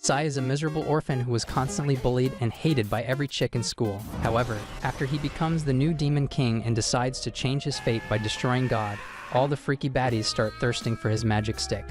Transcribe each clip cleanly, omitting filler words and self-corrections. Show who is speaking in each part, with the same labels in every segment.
Speaker 1: Sai is a miserable orphan who was constantly bullied and hated by every chick in school. However, after he becomes the new Demon King and decides to change his fate by destroying God, all the freaky baddies start thirsting for his magic stick.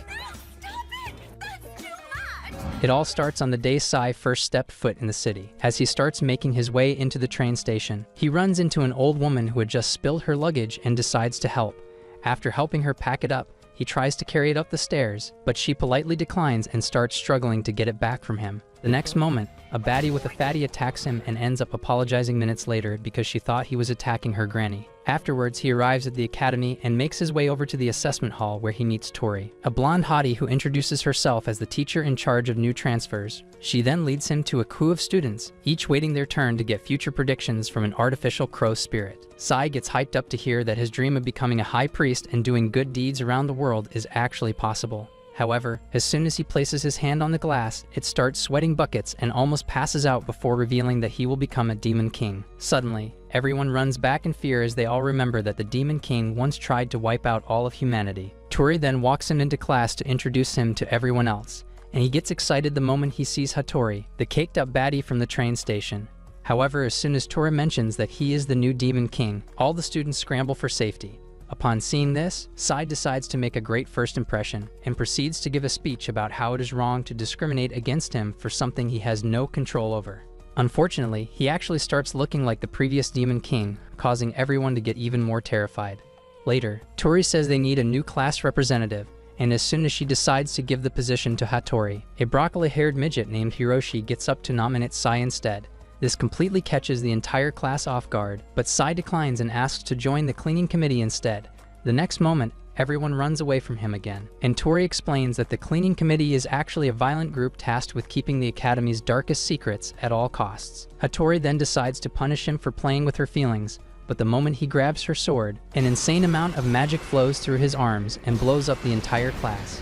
Speaker 1: It all starts on the day Sai first stepped foot in the city. As he starts making his way into the train station, he runs into an old woman who had just spilled her luggage and decides to help. After helping her pack it up, he tries to carry it up the stairs, but she politely declines and starts struggling to get it back from him. The next moment, a baddie with a fatty attacks him and ends up apologizing minutes later because she thought he was attacking her granny. Afterwards, he arrives at the academy and makes his way over to the assessment hall where he meets Tori, a blonde hottie who introduces herself as the teacher in charge of new transfers. She then leads him to a crew of students, each waiting their turn to get future predictions from an artificial crow spirit. Sai gets hyped up to hear that his dream of becoming a high priest and doing good deeds around the world is actually possible. However, as soon as he places his hand on the glass, it starts sweating buckets and almost passes out before revealing that he will become a Demon King. Suddenly, everyone runs back in fear as they all remember that the Demon King once tried to wipe out all of humanity. Tori then walks him into class to introduce him to everyone else, and he gets excited the moment he sees Hattori, the caked-up baddie from the train station. However, as soon as Tori mentions that he is the new Demon King, all the students scramble for safety. Upon seeing this, Sai decides to make a great first impression and proceeds to give a speech about how it is wrong to discriminate against him for something he has no control over. Unfortunately, he actually starts looking like the previous Demon King, causing everyone to get even more terrified. Later, Tori says they need a new class representative, and as soon as she decides to give the position to Hattori, a broccoli-haired midget named Hiroshi gets up to nominate Sai instead. This completely catches the entire class off guard, but Sai declines and asks to join the cleaning committee instead. The next moment, everyone runs away from him again, and Tori explains that the cleaning committee is actually a violent group tasked with keeping the academy's darkest secrets at all costs. Hattori then decides to punish him for playing with her feelings, but the moment he grabs her sword, an insane amount of magic flows through his arms and blows up the entire class.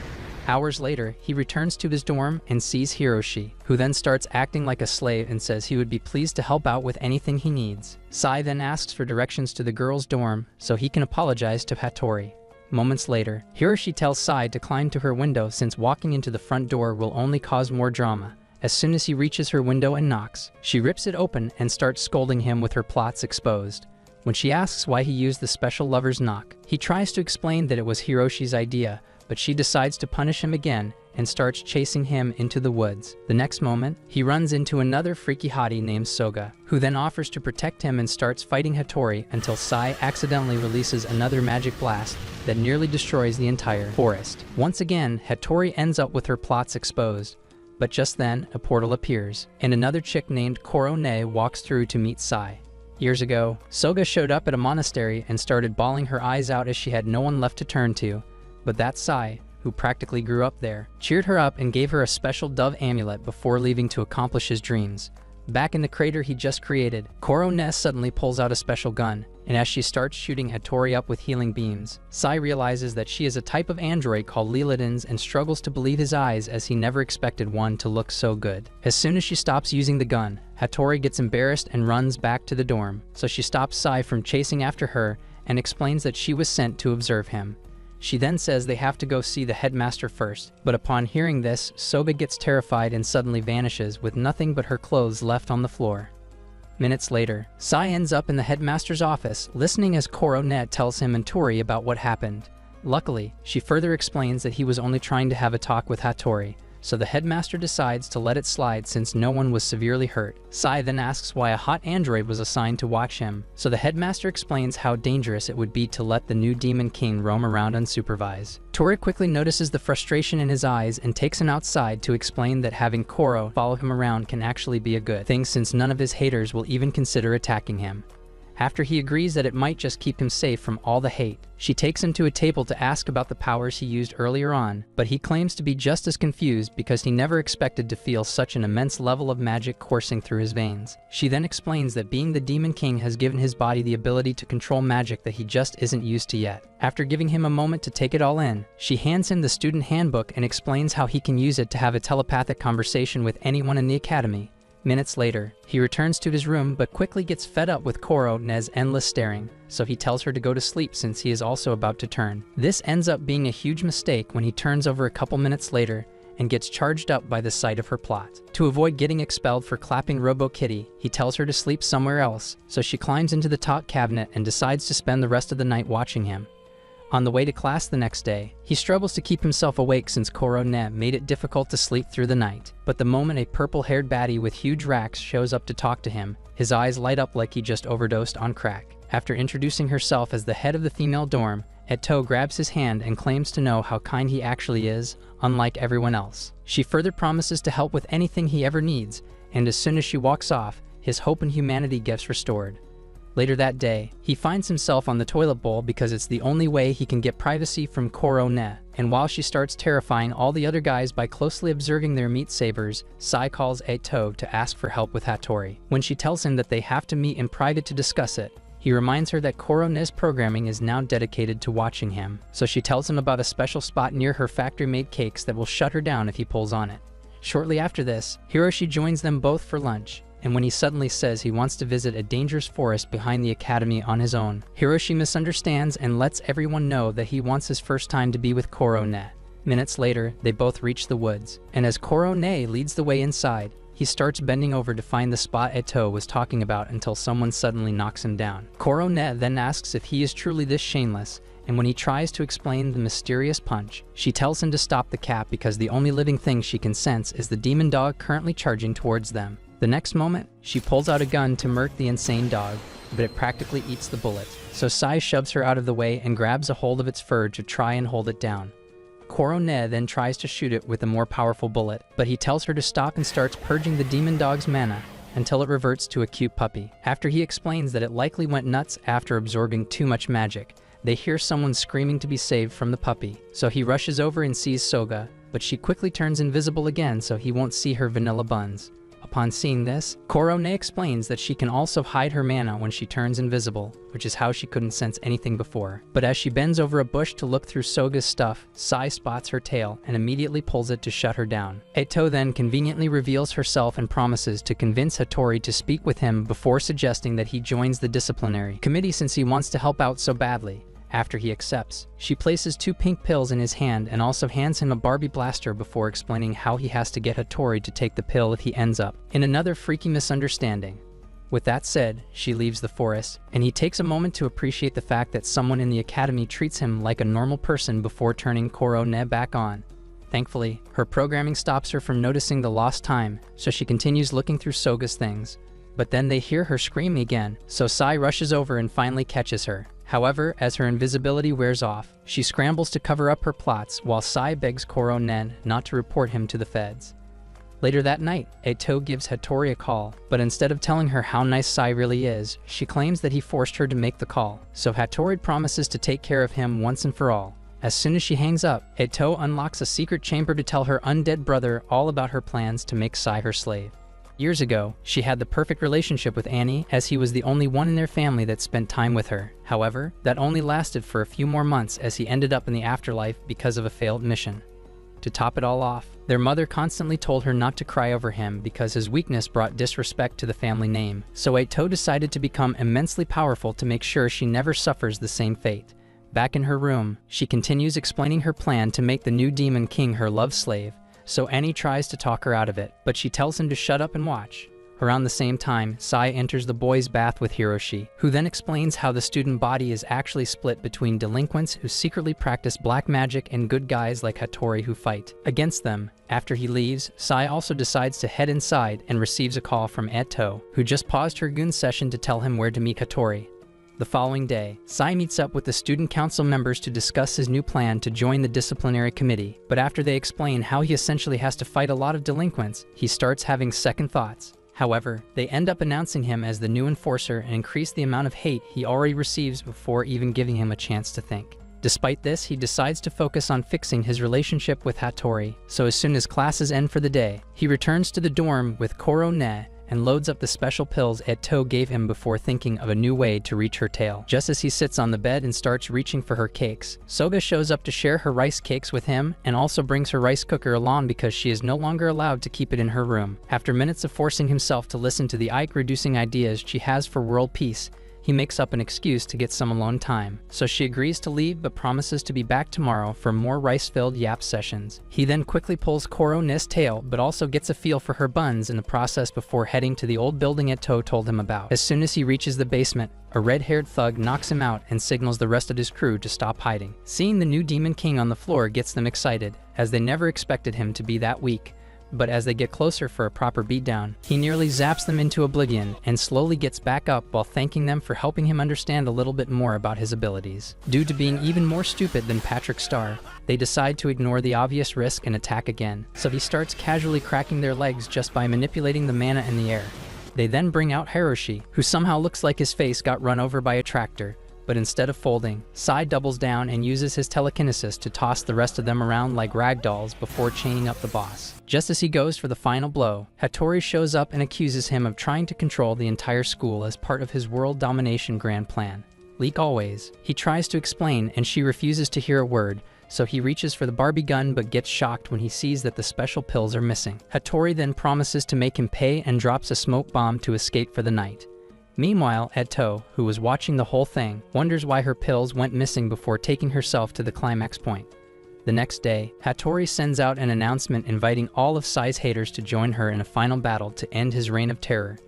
Speaker 1: Hours later, he returns to his dorm and sees Hiroshi, who then starts acting like a slave and says he would be pleased to help out with anything he needs. Sai then asks for directions to the girls' dorm so he can apologize to Hattori. Moments later, Hiroshi tells Sai to climb to her window since walking into the front door will only cause more drama. As soon as he reaches her window and knocks, she rips it open and starts scolding him with her plots exposed. When she asks why he used the special lover's knock, he tries to explain that it was Hiroshi's idea, but she decides to punish him again and starts chasing him into the woods. The next moment, he runs into another freaky hottie named Soga, who then offers to protect him and starts fighting Hattori until Sai accidentally releases another magic blast that nearly destroys the entire forest. Once again, Hattori ends up with her plots exposed, but just then, a portal appears, and another chick named Korone walks through to meet Sai. Years ago, Soga showed up at a monastery and started bawling her eyes out as she had no one left to turn to. But that Sai, who practically grew up there, cheered her up and gave her a special dove amulet before leaving to accomplish his dreams. Back in the crater he just created, Korone suddenly pulls out a special gun, and as she starts shooting Hattori up with healing beams, Sai realizes that she is a type of android called Lilidens and struggles to believe his eyes as he never expected one to look so good. As soon as she stops using the gun, Hattori gets embarrassed and runs back to the dorm, so she stops Sai from chasing after her and explains that she was sent to observe him. She then says they have to go see the headmaster first, but upon hearing this, Soga gets terrified and suddenly vanishes with nothing but her clothes left on the floor. Minutes later, Sai ends up in the headmaster's office, listening as Korone tells him and Tori about what happened. Luckily, she further explains that he was only trying to have a talk with Hattori, so the headmaster decides to let it slide since no one was severely hurt. Sai then asks why a hot android was assigned to watch him, so the headmaster explains how dangerous it would be to let the new Demon King roam around unsupervised. Tori quickly notices the frustration in his eyes and takes him outside to explain that having Koro follow him around can actually be a good thing since none of his haters will even consider attacking him. After he agrees that it might just keep him safe from all the hate, she takes him to a table to ask about the powers he used earlier on, but he claims to be just as confused because he never expected to feel such an immense level of magic coursing through his veins. She then explains that being the Demon King has given his body the ability to control magic that he just isn't used to yet. After giving him a moment to take it all in, she hands him the student handbook and explains how he can use it to have a telepathic conversation with anyone in the academy. Minutes later, he returns to his room but quickly gets fed up with Korone's endless staring, so he tells her to go to sleep since he is also about to turn. This ends up being a huge mistake when he turns over a couple minutes later and gets charged up by the sight of her plot. To avoid getting expelled for clapping RoboKitty, he tells her to sleep somewhere else, so she climbs into the top cabinet and decides to spend the rest of the night watching him. On the way to class the next day, he struggles to keep himself awake since Korone made it difficult to sleep through the night. But the moment a purple-haired baddie with huge racks shows up to talk to him, his eyes light up like he just overdosed on crack. After introducing herself as the head of the female dorm, Eto grabs his hand and claims to know how kind he actually is, unlike everyone else. She further promises to help with anything he ever needs, and as soon as she walks off, his hope in humanity gets restored. Later that day, he finds himself on the toilet bowl because it's the only way he can get privacy from Korone, and while she starts terrifying all the other guys by closely observing their meat sabers, Sai calls Eto to ask for help with Hattori. When she tells him that they have to meet in private to discuss it, he reminds her that Korone's programming is now dedicated to watching him, so she tells him about a special spot near her factory-made cakes that will shut her down if he pulls on it. Shortly after this, Hiroshi joins them both for lunch, and when he suddenly says he wants to visit a dangerous forest behind the academy on his own, Hiroshi misunderstands and lets everyone know that he wants his first time to be with Korone. Minutes later, they both reach the woods, and as Korone leads the way inside, he starts bending over to find the spot Eto was talking about until someone suddenly knocks him down. Korone then asks if he is truly this shameless, and when he tries to explain the mysterious punch, she tells him to stop the cap because the only living thing she can sense is the demon dog currently charging towards them. The next moment, she pulls out a gun to murk the insane dog, but it practically eats the bullet, so Sai shoves her out of the way and grabs a hold of its fur to try and hold it down. Korone then tries to shoot it with a more powerful bullet, but he tells her to stop and starts purging the demon dog's mana until it reverts to a cute puppy. After he explains that it likely went nuts after absorbing too much magic, they hear someone screaming to be saved from the puppy, so he rushes over and sees Soga, but she quickly turns invisible again so he won't see her vanilla buns. Upon seeing this, Korone explains that she can also hide her mana when she turns invisible, which is how she couldn't sense anything before. But as she bends over a bush to look through Soga's stuff, Sai spots her tail and immediately pulls it to shut her down. Eto then conveniently reveals herself and promises to convince Hattori to speak with him before suggesting that he joins the disciplinary committee since he wants to help out so badly. After he accepts, she places 2 pink pills in his hand and also hands him a Barbie blaster before explaining how he has to get Hattori to take the pill if he ends up in another freaky misunderstanding. With that said, she leaves the forest, and he takes a moment to appreciate the fact that someone in the academy treats him like a normal person before turning Korone back on. Thankfully, her programming stops her from noticing the lost time, so she continues looking through Soga's things. But then they hear her screaming again, so Sai rushes over and finally catches her. However, as her invisibility wears off, she scrambles to cover up her plots while Sai begs Korone not to report him to the feds. Later that night, Eto gives Hattori a call, but instead of telling her how nice Sai really is, she claims that he forced her to make the call, so Hattori promises to take care of him once and for all. As soon as she hangs up, Eto unlocks a secret chamber to tell her undead brother all about her plans to make Sai her slave. Years ago, she had the perfect relationship with Annie as he was the only one in their family that spent time with her. However, that only lasted for a few more months as he ended up in the afterlife because of a failed mission. To top it all off, their mother constantly told her not to cry over him because his weakness brought disrespect to the family name, so Eto decided to become immensely powerful to make sure she never suffers the same fate. Back in her room, she continues explaining her plan to make the new demon king her love slave, so Annie tries to talk her out of it, but she tells him to shut up and watch. Around the same time, Sai enters the boys' bath with Hiroshi, who then explains how the student body is actually split between delinquents who secretly practice black magic and good guys like Hattori who fight against them. After he leaves, Sai also decides to head inside and receives a call from Eto, who just paused her goon session to tell him where to meet Hattori. The following day, Sai meets up with the student council members to discuss his new plan to join the disciplinary committee, but after they explain how he essentially has to fight a lot of delinquents, he starts having second thoughts. However, they end up announcing him as the new enforcer and increase the amount of hate he already receives before even giving him a chance to think. Despite this, he decides to focus on fixing his relationship with Hattori, so as soon as classes end for the day, he returns to the dorm with Korone and loads up the special pills Eto gave him before thinking of a new way to reach her tail. Just as he sits on the bed and starts reaching for her cakes, Soga shows up to share her rice cakes with him and also brings her rice cooker along because she is no longer allowed to keep it in her room. After minutes of forcing himself to listen to the Ike-reducing ideas she has for world peace, he makes up an excuse to get some alone time. So she agrees to leave but promises to be back tomorrow for more rice-filled yap sessions. He then quickly pulls Koro-ne's tail but also gets a feel for her buns in the process before heading to the old building Eto told him about. As soon as he reaches the basement, a red-haired thug knocks him out and signals the rest of his crew to stop hiding. Seeing the new Demon King on the floor gets them excited, as they never expected him to be that weak. But as they get closer for a proper beatdown, he nearly zaps them into oblivion and slowly gets back up while thanking them for helping him understand a little bit more about his abilities. Due to being even more stupid than Patrick Star, they decide to ignore the obvious risk and attack again. So he starts casually cracking their legs just by manipulating the mana in the air. They then bring out Hiroshi, who somehow looks like his face got run over by a tractor. But instead of folding, Sai doubles down and uses his telekinesis to toss the rest of them around like ragdolls before chaining up the boss. Just as he goes for the final blow, Hattori shows up and accuses him of trying to control the entire school as part of his world domination grand plan. Like always, he tries to explain and she refuses to hear a word, so he reaches for the Barbie gun but gets shocked when he sees that the special pills are missing. Hattori then promises to make him pay and drops a smoke bomb to escape for the night. Meanwhile, Eto, who was watching the whole thing, wonders why her pills went missing before taking herself to the climax point. The next day, Hattori sends out an announcement inviting all of Sai's haters to join her in a final battle to end his reign of terror.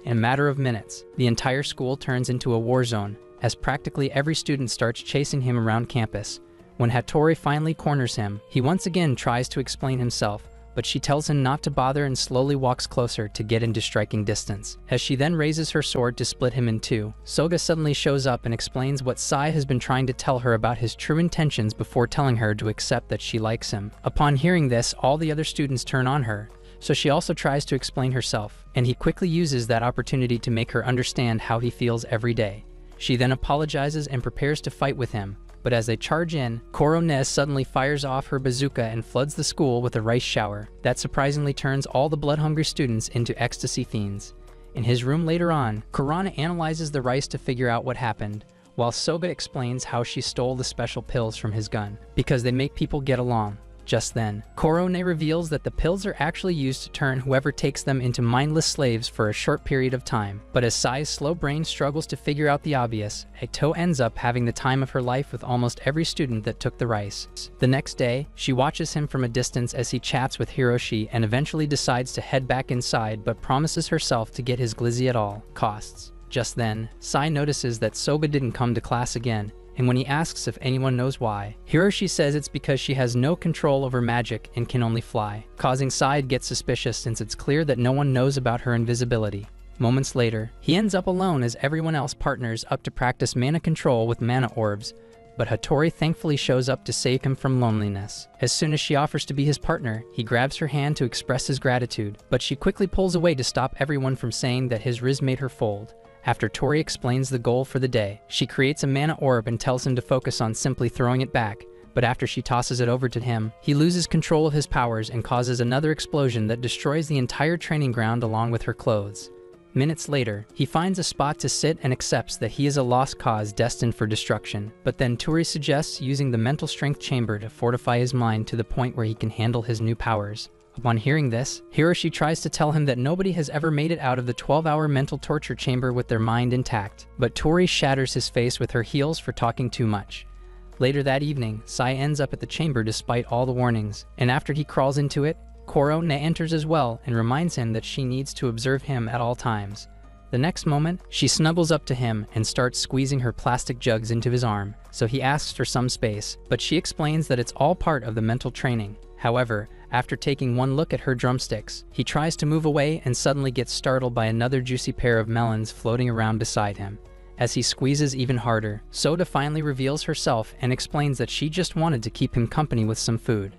Speaker 1: In a matter of minutes, the entire school turns into a war zone, as practically every student starts chasing him around campus. When Hattori finally corners him, he once again tries to explain himself, but she tells him not to bother and slowly walks closer to get into striking distance. As she then raises her sword to split him in two, Soga suddenly shows up and explains what Sai has been trying to tell her about his true intentions before telling her to accept that she likes him. Upon hearing this, all the other students turn on her, so she also tries to explain herself, and he quickly uses that opportunity to make her understand how he feels every day. She then apologizes and prepares to fight with him, but as they charge in, Koro-ne suddenly fires off her bazooka and floods the school with a rice shower that surprisingly turns all the blood-hungry students into ecstasy fiends. In his room later on, Kurana analyzes the rice to figure out what happened, while Soga explains how she stole the special pills from his gun, because they make people get along. Just then, Koro-ne reveals that the pills are actually used to turn whoever takes them into mindless slaves for a short period of time. But as Sai's slow brain struggles to figure out the obvious, Eto ends up having the time of her life with almost every student that took the rice. The next day, she watches him from a distance as he chats with Hiroshi and eventually decides to head back inside but promises herself to get his glizzy at all costs. Just then, Sai notices that Soga didn't come to class again, and when he asks if anyone knows why, Hiroshi says it's because she has no control over magic and can only fly, causing Sai to get suspicious since it's clear that no one knows about her invisibility. Moments later, he ends up alone as everyone else partners up to practice mana control with mana orbs, but Hattori thankfully shows up to save him from loneliness. As soon as she offers to be his partner, he grabs her hand to express his gratitude, but she quickly pulls away to stop everyone from saying that his riz made her fold. After Tori explains the goal for the day, she creates a mana orb and tells him to focus on simply throwing it back, but after she tosses it over to him, he loses control of his powers and causes another explosion that destroys the entire training ground along with her clothes. Minutes later, he finds a spot to sit and accepts that he is a lost cause destined for destruction, but then Tori suggests using the mental strength chamber to fortify his mind to the point where he can handle his new powers. Upon hearing this, Hiroshi tries to tell him that nobody has ever made it out of the 12-hour mental torture chamber with their mind intact, but Tori shatters his face with her heels for talking too much. Later that evening, Sai ends up at the chamber despite all the warnings, and after he crawls into it, Koro-ne enters as well and reminds him that she needs to observe him at all times. The next moment, she snuggles up to him and starts squeezing her plastic jugs into his arm, so he asks for some space, but she explains that it's all part of the mental training. However, after taking one look at her drumsticks, he tries to move away and suddenly gets startled by another juicy pair of melons floating around beside him. As he squeezes even harder, Soda finally reveals herself and explains that she just wanted to keep him company with some food.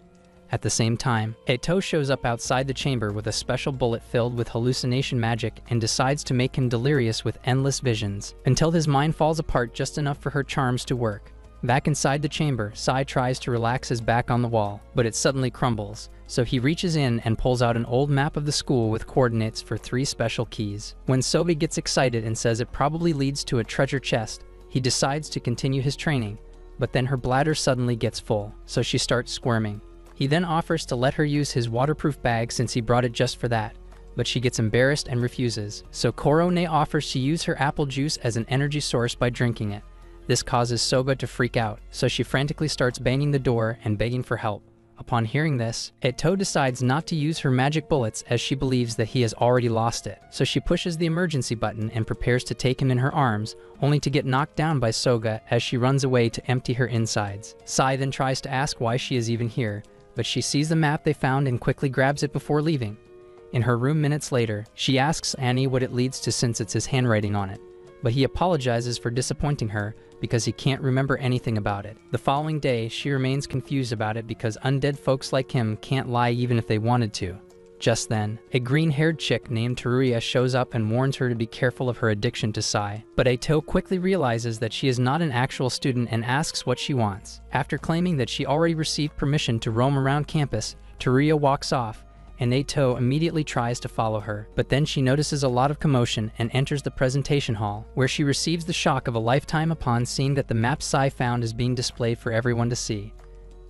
Speaker 1: At the same time, Eto shows up outside the chamber with a special bullet filled with hallucination magic and decides to make him delirious with endless visions, until his mind falls apart just enough for her charms to work. Back inside the chamber, Sai tries to relax his back on the wall, but it suddenly crumbles, so he reaches in and pulls out an old map of the school with coordinates for 3 special keys. When Sobi gets excited and says it probably leads to a treasure chest, he decides to continue his training, but then her bladder suddenly gets full, so she starts squirming. He then offers to let her use his waterproof bag since he brought it just for that, but she gets embarrassed and refuses. So Korone offers to use her apple juice as an energy source by drinking it. This causes Soga to freak out, so she frantically starts banging the door and begging for help. Upon hearing this, Eto decides not to use her magic bullets as she believes that he has already lost it. So she pushes the emergency button and prepares to take him in her arms, only to get knocked down by Soga as she runs away to empty her insides. Sai then tries to ask why she is even here, but she sees the map they found and quickly grabs it before leaving. In her room minutes later, she asks Annie what it leads to since it's his handwriting on it, but he apologizes for disappointing her because he can't remember anything about it. The following day, she remains confused about it because undead folks like him can't lie even if they wanted to. Just then, a green-haired chick named Teruya shows up and warns her to be careful of her addiction to Sai. But Eto quickly realizes that she is not an actual student and asks what she wants. After claiming that she already received permission to roam around campus, Teruya walks off, and Eto immediately tries to follow her. But then she notices a lot of commotion and enters the presentation hall, where she receives the shock of a lifetime upon seeing that the map Sai found is being displayed for everyone to see.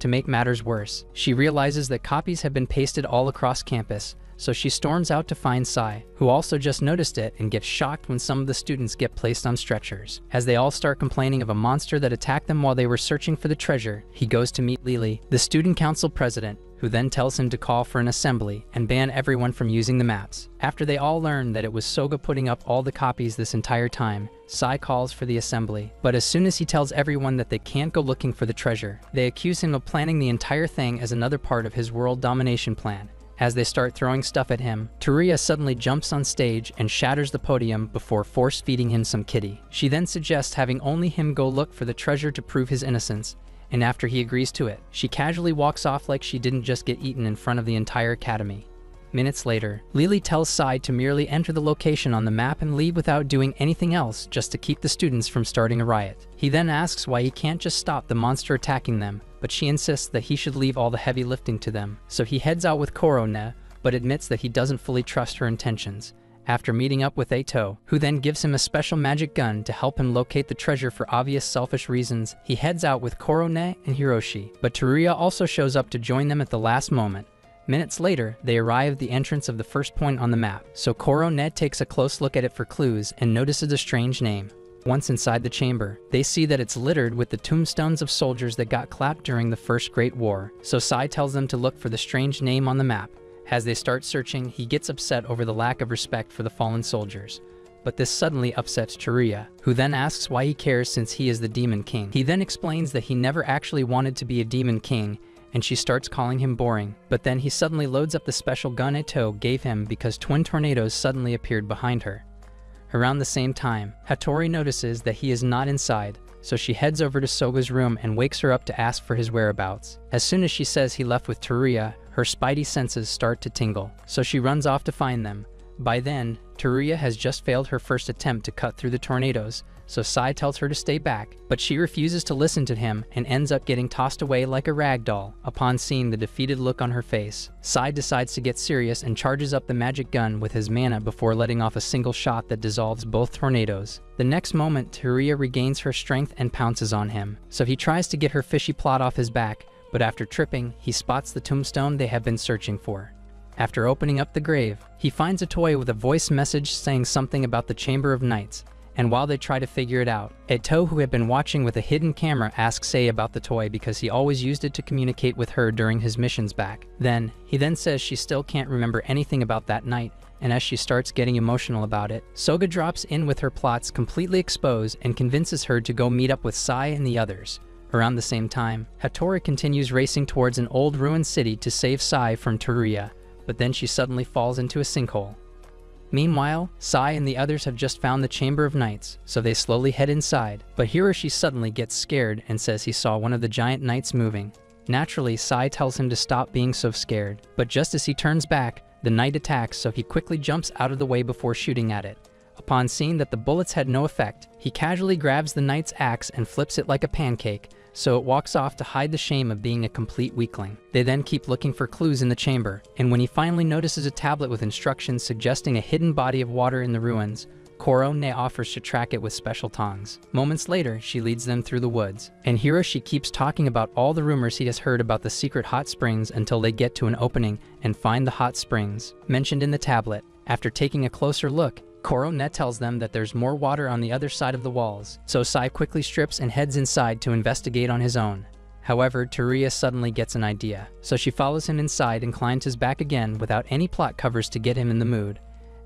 Speaker 1: To make matters worse, she realizes that copies have been pasted all across campus, so she storms out to find Sai, who also just noticed it and gets shocked when some of the students get placed on stretchers. As they all start complaining of a monster that attacked them while they were searching for the treasure, he goes to meet Lily, the student council president, who then tells him to call for an assembly and ban everyone from using the maps. After they all learn that it was Soga putting up all the copies this entire time, Sai calls for the assembly. But as soon as he tells everyone that they can't go looking for the treasure, they accuse him of planning the entire thing as another part of his world domination plan. As they start throwing stuff at him, Teruya suddenly jumps on stage and shatters the podium before force-feeding him some kitty. She then suggests having only him go look for the treasure to prove his innocence, and after he agrees to it, she casually walks off like she didn't just get eaten in front of the entire academy. Minutes later, Lily tells Sai to merely enter the location on the map and leave without doing anything else just to keep the students from starting a riot. He then asks why he can't just stop the monster attacking them, but she insists that he should leave all the heavy lifting to them. So he heads out with Korone, but admits that he doesn't fully trust her intentions. After meeting up with Eto, who then gives him a special magic gun to help him locate the treasure for obvious selfish reasons, he heads out with Korone and Hiroshi, but Teruya also shows up to join them at the last moment. Minutes later, they arrive at the entrance of the first point on the map, so Korone takes a close look at it for clues and notices a strange name. Once inside the chamber, they see that it's littered with the tombstones of soldiers that got clapped during the First Great War, so Sai tells them to look for the strange name on the map. As they start searching, he gets upset over the lack of respect for the fallen soldiers. But this suddenly upsets Teruya, who then asks why he cares since he is the Demon King. He then explains that he never actually wanted to be a Demon King, and she starts calling him boring. But then he suddenly loads up the special gun Eto gave him because twin tornadoes suddenly appeared behind her. Around the same time, Hattori notices that he is not inside, so she heads over to Soga's room and wakes her up to ask for his whereabouts. As soon as she says he left with Teruya, her spidey senses start to tingle, so she runs off to find them. By then, Teruya has just failed her first attempt to cut through the tornadoes, so Sai tells her to stay back, but she refuses to listen to him and ends up getting tossed away like a rag doll. Upon seeing the defeated look on her face, Sai decides to get serious and charges up the magic gun with his mana before letting off a single shot that dissolves both tornadoes. The next moment, Teruya regains her strength and pounces on him, so he tries to get her fishy plot off his back, but after tripping, he spots the tombstone they have been searching for. After opening up the grave, he finds a toy with a voice message saying something about the Chamber of Knights, and while they try to figure it out, Eto, who had been watching with a hidden camera, asks Sei about the toy because he always used it to communicate with her during his missions back. He then says she still can't remember anything about that night, and as she starts getting emotional about it, Soga drops in with her plots completely exposed and convinces her to go meet up with Sai and the others. Around the same time, Hattori continues racing towards an old ruined city to save Sai from Teruya, but then she suddenly falls into a sinkhole. Meanwhile, Sai and the others have just found the Chamber of Knights, so they slowly head inside, but Hiroshi suddenly gets scared and says he saw one of the giant knights moving. Naturally, Sai tells him to stop being so scared, but just as he turns back, the knight attacks, so he quickly jumps out of the way before shooting at it. Upon seeing that the bullets had no effect, he casually grabs the knight's axe and flips it like a pancake, so it walks off to hide the shame of being a complete weakling. They then keep looking for clues in the chamber, and when he finally notices a tablet with instructions suggesting a hidden body of water in the ruins, Korone offers to track it with special tongs. Moments later, she leads them through the woods, and Hiroshi keeps talking about all the rumors he has heard about the secret hot springs until they get to an opening and find the hot springs mentioned in the tablet. After taking a closer look, Korone tells them that there's more water on the other side of the walls, so Sai quickly strips and heads inside to investigate on his own. However, Teruya suddenly gets an idea, so she follows him inside and climbs his back again without any plot covers to get him in the mood.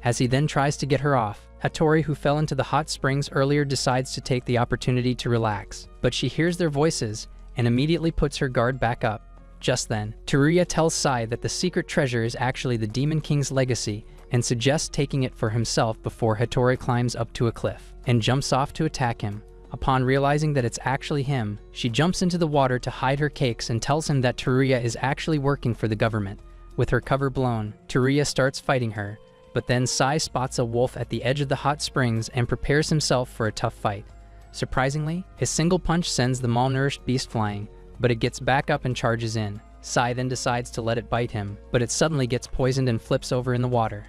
Speaker 1: As he then tries to get her off, Hattori, who fell into the hot springs earlier, decides to take the opportunity to relax, but she hears their voices and immediately puts her guard back up. Just then, Teruya tells Sai that the secret treasure is actually the Demon King's legacy and suggests taking it for himself before Hattori climbs up to a cliff and jumps off to attack him. Upon realizing that it's actually him, she jumps into the water to hide her cakes and tells him that Teruya is actually working for the government. With her cover blown, Teruya starts fighting her, but then Sai spots a wolf at the edge of the hot springs and prepares himself for a tough fight. Surprisingly, a single punch sends the malnourished beast flying, but it gets back up and charges in. Sai then decides to let it bite him, but it suddenly gets poisoned and flips over in the water.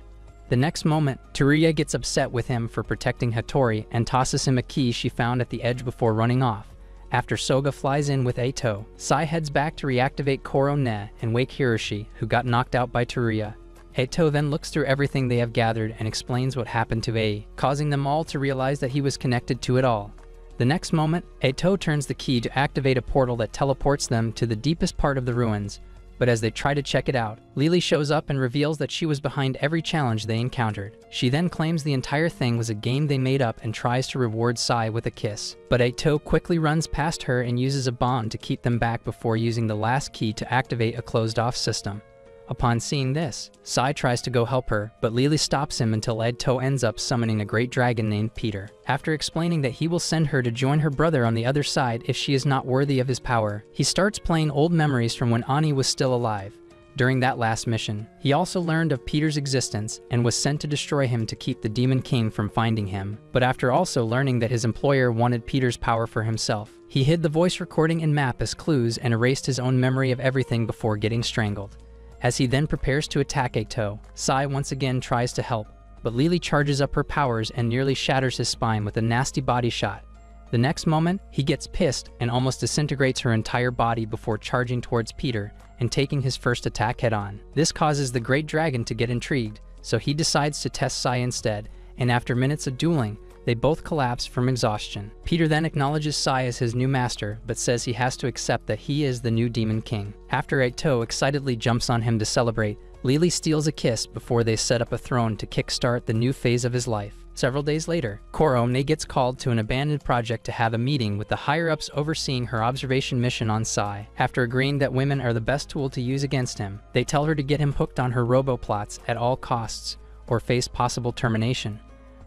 Speaker 1: The next moment, Teruya gets upset with him for protecting Hattori and tosses him a key she found at the edge before running off. After Soga flies in with Eito, Sai heads back to reactivate Korone and wake Hiroshi, who got knocked out by Teruya. Eito then looks through everything they have gathered and explains what happened to Ei, causing them all to realize that he was connected to it all. The next moment, Eito turns the key to activate a portal that teleports them to the deepest part of the ruins. But as they try to check it out, Lily shows up and reveals that she was behind every challenge they encountered. She then claims the entire thing was a game they made up and tries to reward Sai with a kiss. But Eito quickly runs past her and uses a bond to keep them back before using the last key to activate a closed-off system. Upon seeing this, Sai tries to go help her, but Lily stops him until Eito ends up summoning a great dragon named Peter. After explaining that he will send her to join her brother on the other side if she is not worthy of his power, he starts playing old memories from when Ani was still alive. During that last mission, he also learned of Peter's existence and was sent to destroy him to keep the Demon King from finding him. But after also learning that his employer wanted Peter's power for himself, he hid the voice recording and map as clues and erased his own memory of everything before getting strangled. As he then prepares to attack Eito, Sai once again tries to help, but Lily charges up her powers and nearly shatters his spine with a nasty body shot. The next moment, he gets pissed and almost disintegrates her entire body before charging towards Peter and taking his first attack head-on. This causes the Great Dragon to get intrigued, so he decides to test Sai instead, and after minutes of dueling, they both collapse from exhaustion. Peter then acknowledges Sai as his new master, but says he has to accept that he is the new Demon King. After Eito excitedly jumps on him to celebrate, Lily steals a kiss before they set up a throne to kickstart the new phase of his life. Several days later, Korone gets called to an abandoned project to have a meeting with the higher-ups overseeing her observation mission on Sai. After agreeing that women are the best tool to use against him, they tell her to get him hooked on her roboplots at all costs, or face possible termination.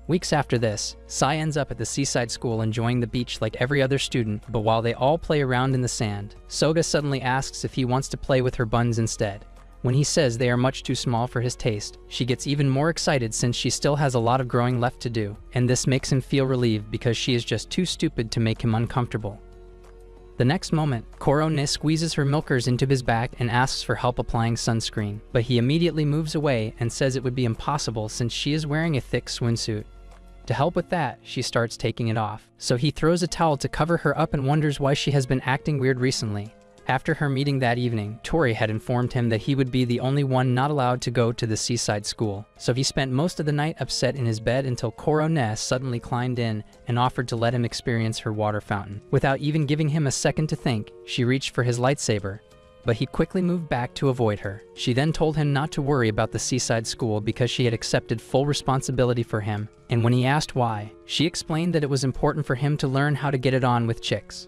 Speaker 1: Weeks after this, Sai ends up at the seaside school enjoying the beach like every other student, but while they all play around in the sand, Soga suddenly asks if he wants to play with her buns instead. When he says they are much too small for his taste, she gets even more excited since she still has a lot of growing left to do, and this makes him feel relieved because she is just too stupid to make him uncomfortable. The next moment, Korone squeezes her milkers into his back and asks for help applying sunscreen, but he immediately moves away and says it would be impossible since she is wearing a thick swimsuit. To help with that, she starts taking it off, so he throws a towel to cover her up and wonders why she has been acting weird recently. After her meeting that evening, Tori had informed him that he would be the only one not allowed to go to the seaside school, so he spent most of the night upset in his bed until Korone suddenly climbed in and offered to let him experience her water fountain. Without even giving him a second to think, she reached for his lightsaber, but he quickly moved back to avoid her. She then told him not to worry about the seaside school because she had accepted full responsibility for him, and when he asked why, she explained that it was important for him to learn how to get it on with chicks.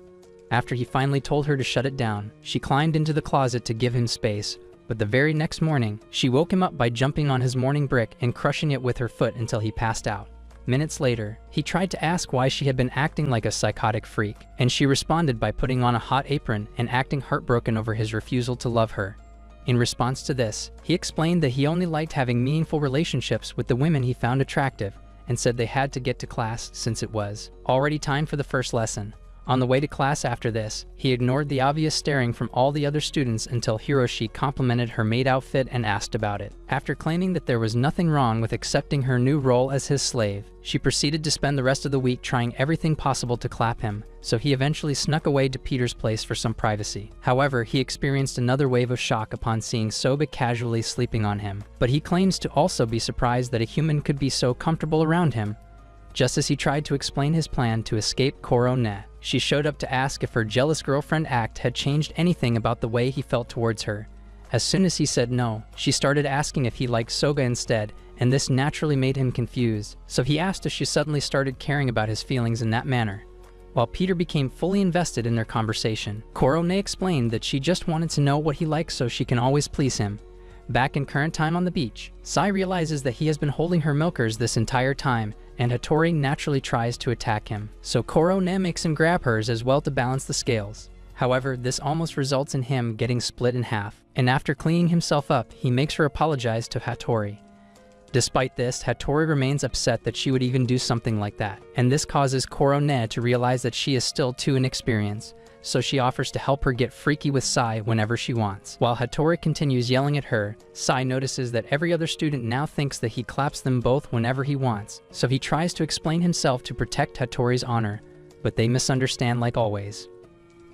Speaker 1: After he finally told her to shut it down, she climbed into the closet to give him space, but the very next morning, she woke him up by jumping on his morning brick and crushing it with her foot until he passed out. Minutes later, he tried to ask why she had been acting like a psychotic freak, and she responded by putting on a hot apron and acting heartbroken over his refusal to love her. In response to this, he explained that he only liked having meaningful relationships with the women he found attractive, and said they had to get to class since it was already time for the first lesson. On the way to class after this, he ignored the obvious staring from all the other students until Hiroshi complimented her maid outfit and asked about it. After claiming that there was nothing wrong with accepting her new role as his slave, she proceeded to spend the rest of the week trying everything possible to clap him, so he eventually snuck away to Peter's place for some privacy. However, he experienced another wave of shock upon seeing Soga casually sleeping on him, but he claims to also be surprised that a human could be so comfortable around him. Just as he tried to explain his plan to escape Korone, she showed up to ask if her jealous girlfriend act had changed anything about the way he felt towards her. As soon as he said no, she started asking if he liked Soga instead, and this naturally made him confused, so he asked if she suddenly started caring about his feelings in that manner. While Peter became fully invested in their conversation, Korone explained that she just wanted to know what he likes so she can always please him. Back in current time on the beach, Sai realizes that he has been holding her milkers this entire time, and Hattori naturally tries to attack him, so Korone makes him grab hers as well to balance the scales. However, this almost results in him getting split in half, and after cleaning himself up, he makes her apologize to Hattori. Despite this, Hattori remains upset that she would even do something like that, and this causes Korone to realize that she is still too inexperienced, so she offers to help her get freaky with Sai whenever she wants. While Hattori continues yelling at her, Sai notices that every other student now thinks that he claps them both whenever he wants, so he tries to explain himself to protect Hattori's honor, but they misunderstand like always.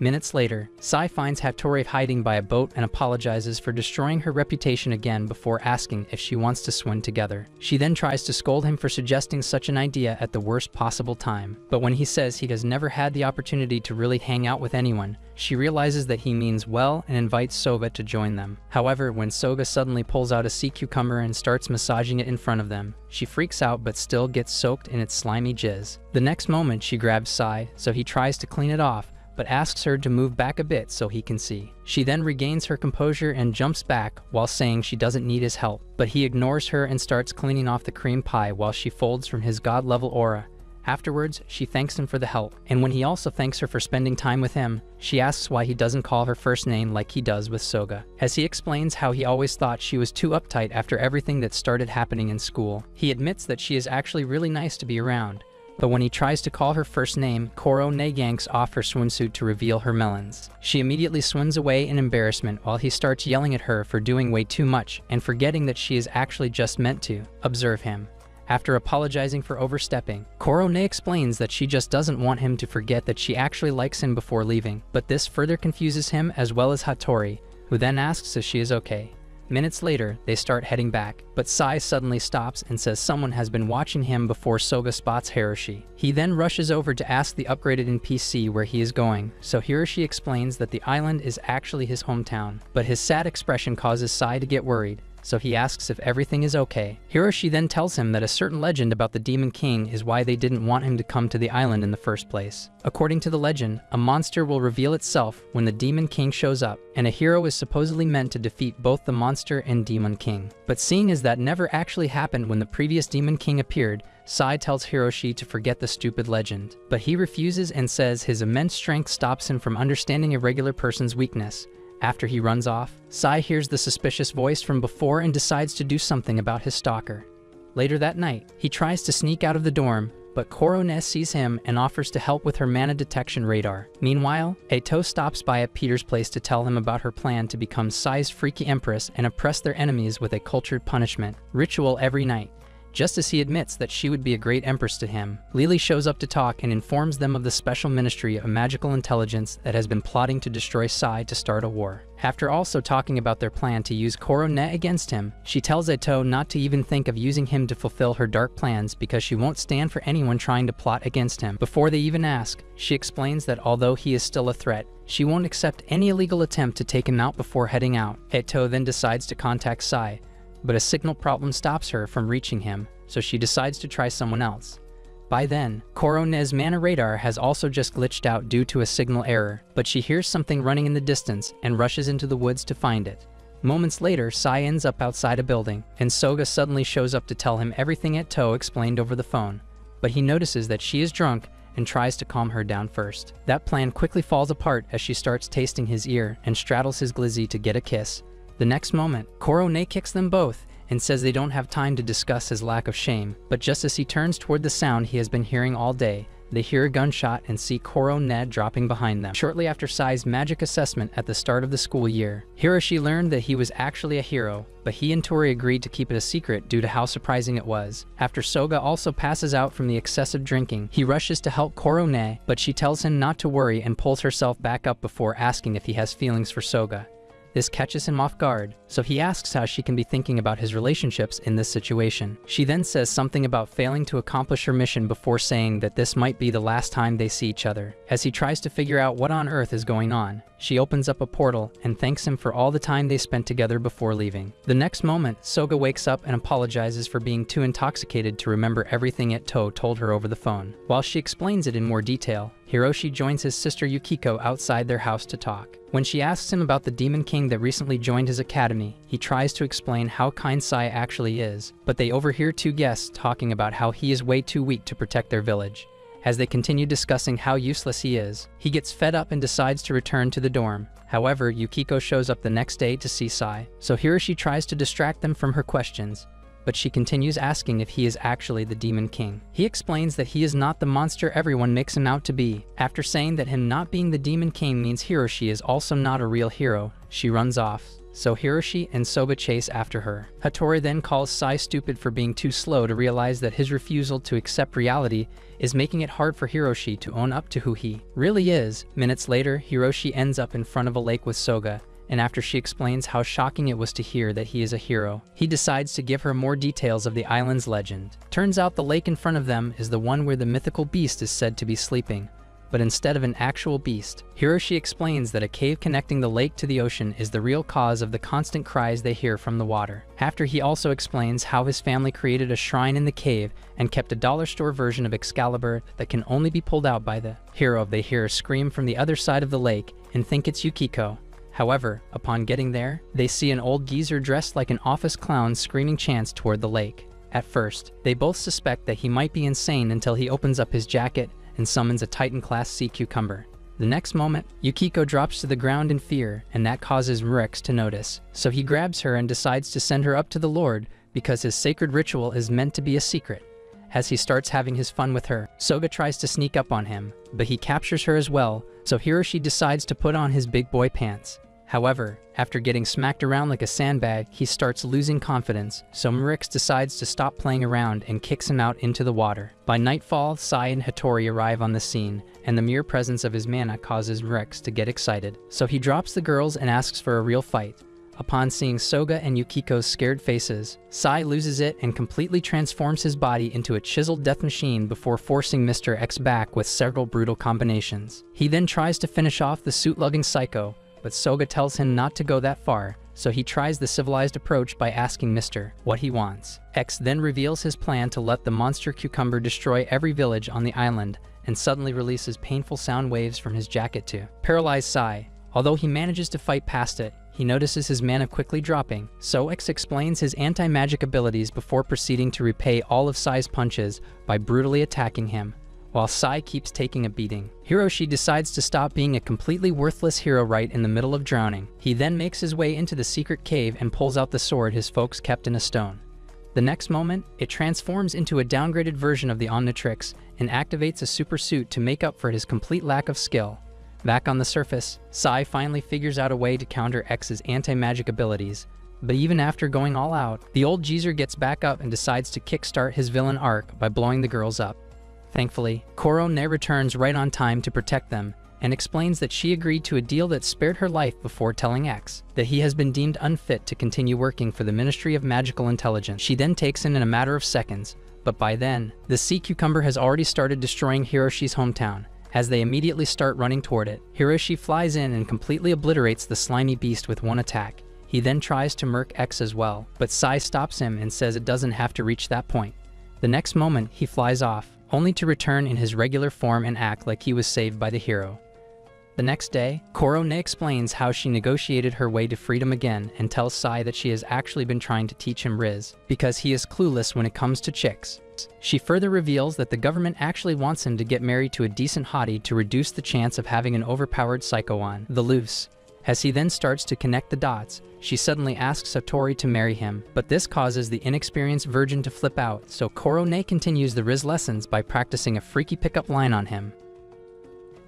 Speaker 1: Minutes later, Sai finds Hattori hiding by a boat and apologizes for destroying her reputation again before asking if she wants to swim together. She then tries to scold him for suggesting such an idea at the worst possible time, but when he says he has never had the opportunity to really hang out with anyone, she realizes that he means well and invites Soga to join them. However, when Soga suddenly pulls out a sea cucumber and starts massaging it in front of them, she freaks out but still gets soaked in its slimy jizz. The next moment she grabs Sai, so he tries to clean it off, but asks her to move back a bit so he can see. She then regains her composure and jumps back while saying she doesn't need his help, but he ignores her and starts cleaning off the cream pie while she folds from his god-level aura. Afterwards, she thanks him for the help, and when he also thanks her for spending time with him, she asks why he doesn't call her first name like he does with Soga. As he explains how he always thought she was too uptight after everything that started happening in school, he admits that she is actually really nice to be around. But when he tries to call her first name, Korone yanks off her swimsuit to reveal her melons. She immediately swims away in embarrassment while he starts yelling at her for doing way too much and forgetting that she is actually just meant to observe him. After apologizing for overstepping, Korone explains that she just doesn't want him to forget that she actually likes him before leaving, but this further confuses him as well as Hattori, who then asks if she is okay. Minutes later, they start heading back, but Sai suddenly stops and says someone has been watching him before Soga spots Hiroshi. He then rushes over to ask the upgraded NPC where he is going, so Hiroshi explains that the island is actually his hometown, but his sad expression causes Sai to get worried, so he asks if everything is okay. Hiroshi then tells him that a certain legend about the Demon King is why they didn't want him to come to the island in the first place. According to the legend, a monster will reveal itself when the Demon King shows up, and a hero is supposedly meant to defeat both the monster and Demon King. But seeing as that never actually happened when the previous Demon King appeared, Sai tells Hiroshi to forget the stupid legend. But he refuses and says his immense strength stops him from understanding a regular person's weakness. After he runs off, Sai hears the suspicious voice from before and decides to do something about his stalker. Later that night, he tries to sneak out of the dorm, but Korone sees him and offers to help with her mana detection radar. Meanwhile, Eto stops by at Peter's place to tell him about her plan to become Sai's freaky empress and oppress their enemies with a cultured punishment ritual every night. Just as he admits that she would be a great empress to him, Lily shows up to talk and informs them of the special ministry of magical intelligence that has been plotting to destroy Sai to start a war. After also talking about their plan to use Korone against him, she tells Eto not to even think of using him to fulfill her dark plans because she won't stand for anyone trying to plot against him. Before they even ask, she explains that although he is still a threat, she won't accept any illegal attempt to take him out before heading out. Eto then decides to contact Sai, but a signal problem stops her from reaching him, so she decides to try someone else. By then, Korone's mana radar has also just glitched out due to a signal error, but she hears something running in the distance and rushes into the woods to find it. Moments later, Sai ends up outside a building, and Soga suddenly shows up to tell him everything Eto explained over the phone, but he notices that she is drunk and tries to calm her down first. That plan quickly falls apart as she starts tasting his ear and straddles his glizzy to get a kiss. The next moment, Korone kicks them both and says they don't have time to discuss his lack of shame, but just as he turns toward the sound he has been hearing all day, They hear a gunshot and see Korone dropping behind them. Shortly after Sai's magic assessment at the start of the school year, Hiroshi learned that he was actually a hero, but he and Tori agreed to keep it a secret due to how surprising it was. After Soga also passes out from the excessive drinking, he rushes to help Korone, but she tells him not to worry and pulls herself back up before asking if he has feelings for Soga. This catches him off guard, so he asks how she can be thinking about his relationships in this situation. She then says something about failing to accomplish her mission before saying that this might be the last time they see each other. As he tries to figure out what on earth is going on, she opens up a portal and thanks him for all the time they spent together before leaving. The next moment, Soga wakes up and apologizes for being too intoxicated to remember everything Ito told her over the phone. While she explains it in more detail, Hiroshi joins his sister Yukiko outside their house to talk. When she asks him about the Demon King that recently joined his academy, he tries to explain how kind Sai actually is, but they overhear two guests talking about how he is way too weak to protect their village. As they continue discussing how useless he is, he gets fed up and decides to return to the dorm. However, Yukiko shows up the next day to see Sai, so Hiroshi tries to distract them from her questions, but she continues asking if he is actually the Demon King. He explains that he is not the monster everyone makes him out to be. After saying that him not being the Demon King means Hiroshi is also not a real hero, she runs off, so Hiroshi and Soga chase after her. Hattori then calls Sai stupid for being too slow to realize that his refusal to accept reality is making it hard for Hiroshi to own up to who he really is. Minutes later, Hiroshi ends up in front of a lake with Soga, and after she explains how shocking it was to hear that he is a hero, he decides to give her more details of the island's legend. Turns out the lake in front of them is the one where the mythical beast is said to be sleeping, but instead of an actual beast, Hiroshi explains that a cave connecting the lake to the ocean is the real cause of the constant cries they hear from the water. After he also explains how his family created a shrine in the cave and kept a dollar store version of Excalibur that can only be pulled out by the hero, they hear a scream from the other side of the lake and think it's Yukiko. However, upon getting there, they see an old geezer dressed like an office clown screaming chants toward the lake. At first, they both suspect that he might be insane until he opens up his jacket and summons a Titan-class sea cucumber. The next moment, Yukiko drops to the ground in fear, and that causes Murix to notice. So he grabs her and decides to send her up to the Lord because his sacred ritual is meant to be a secret. As he starts having his fun with her, Soga tries to sneak up on him, but he captures her as well, so Hiroshi decides to put on his big boy pants. However, after getting smacked around like a sandbag, he starts losing confidence, so Murix decides to stop playing around and kicks him out into the water. By nightfall, Sai and Hattori arrive on the scene, and the mere presence of his mana causes Murix to get excited, so he drops the girls and asks for a real fight. Upon seeing Soga and Yukiko's scared faces, Sai loses it and completely transforms his body into a chiseled death machine before forcing Mr. X back with several brutal combinations. He then tries to finish off the suit-lugging psycho, but Soga tells him not to go that far, so he tries the civilized approach by asking Mr. what he wants. X then reveals his plan to let the monster cucumber destroy every village on the island, and suddenly releases painful sound waves from his jacket to paralyze Sai. Although he manages to fight past it, he notices his mana quickly dropping, so X explains his anti-magic abilities before proceeding to repay all of Sai's punches by brutally attacking him, while Sai keeps taking a beating. Hiroshi decides to stop being a completely worthless hero right in the middle of drowning. He then makes his way into the secret cave and pulls out the sword his folks kept in a stone. The next moment, it transforms into a downgraded version of the Omnitrix and activates a super suit to make up for his complete lack of skill. Back on the surface, Sai finally figures out a way to counter X's anti-magic abilities, but even after going all out, the old geezer gets back up and decides to kickstart his villain arc by blowing the girls up. Thankfully, Korone returns right on time to protect them, and explains that she agreed to a deal that spared her life before telling X that he has been deemed unfit to continue working for the Ministry of Magical Intelligence. She then takes him in a matter of seconds, but by then, the sea cucumber has already started destroying Hiroshi's hometown. As they immediately start running toward it, Hiroshi flies in and completely obliterates the slimy beast with one attack. He then tries to murk X as well, but Sai stops him and says it doesn't have to reach that point. The next moment, he flies off, only to return in his regular form and act like he was saved by the hero. The next day, Korone explains how she negotiated her way to freedom again and tells Sai that she has actually been trying to teach him Riz, because he is clueless when it comes to chicks. She further reveals that the government actually wants him to get married to a decent hottie to reduce the chance of having an overpowered psycho on the loose. As he then starts to connect the dots, she suddenly asks Hattori to marry him, but this causes the inexperienced virgin to flip out, so Korone continues the Riz lessons by practicing a freaky pickup line on him.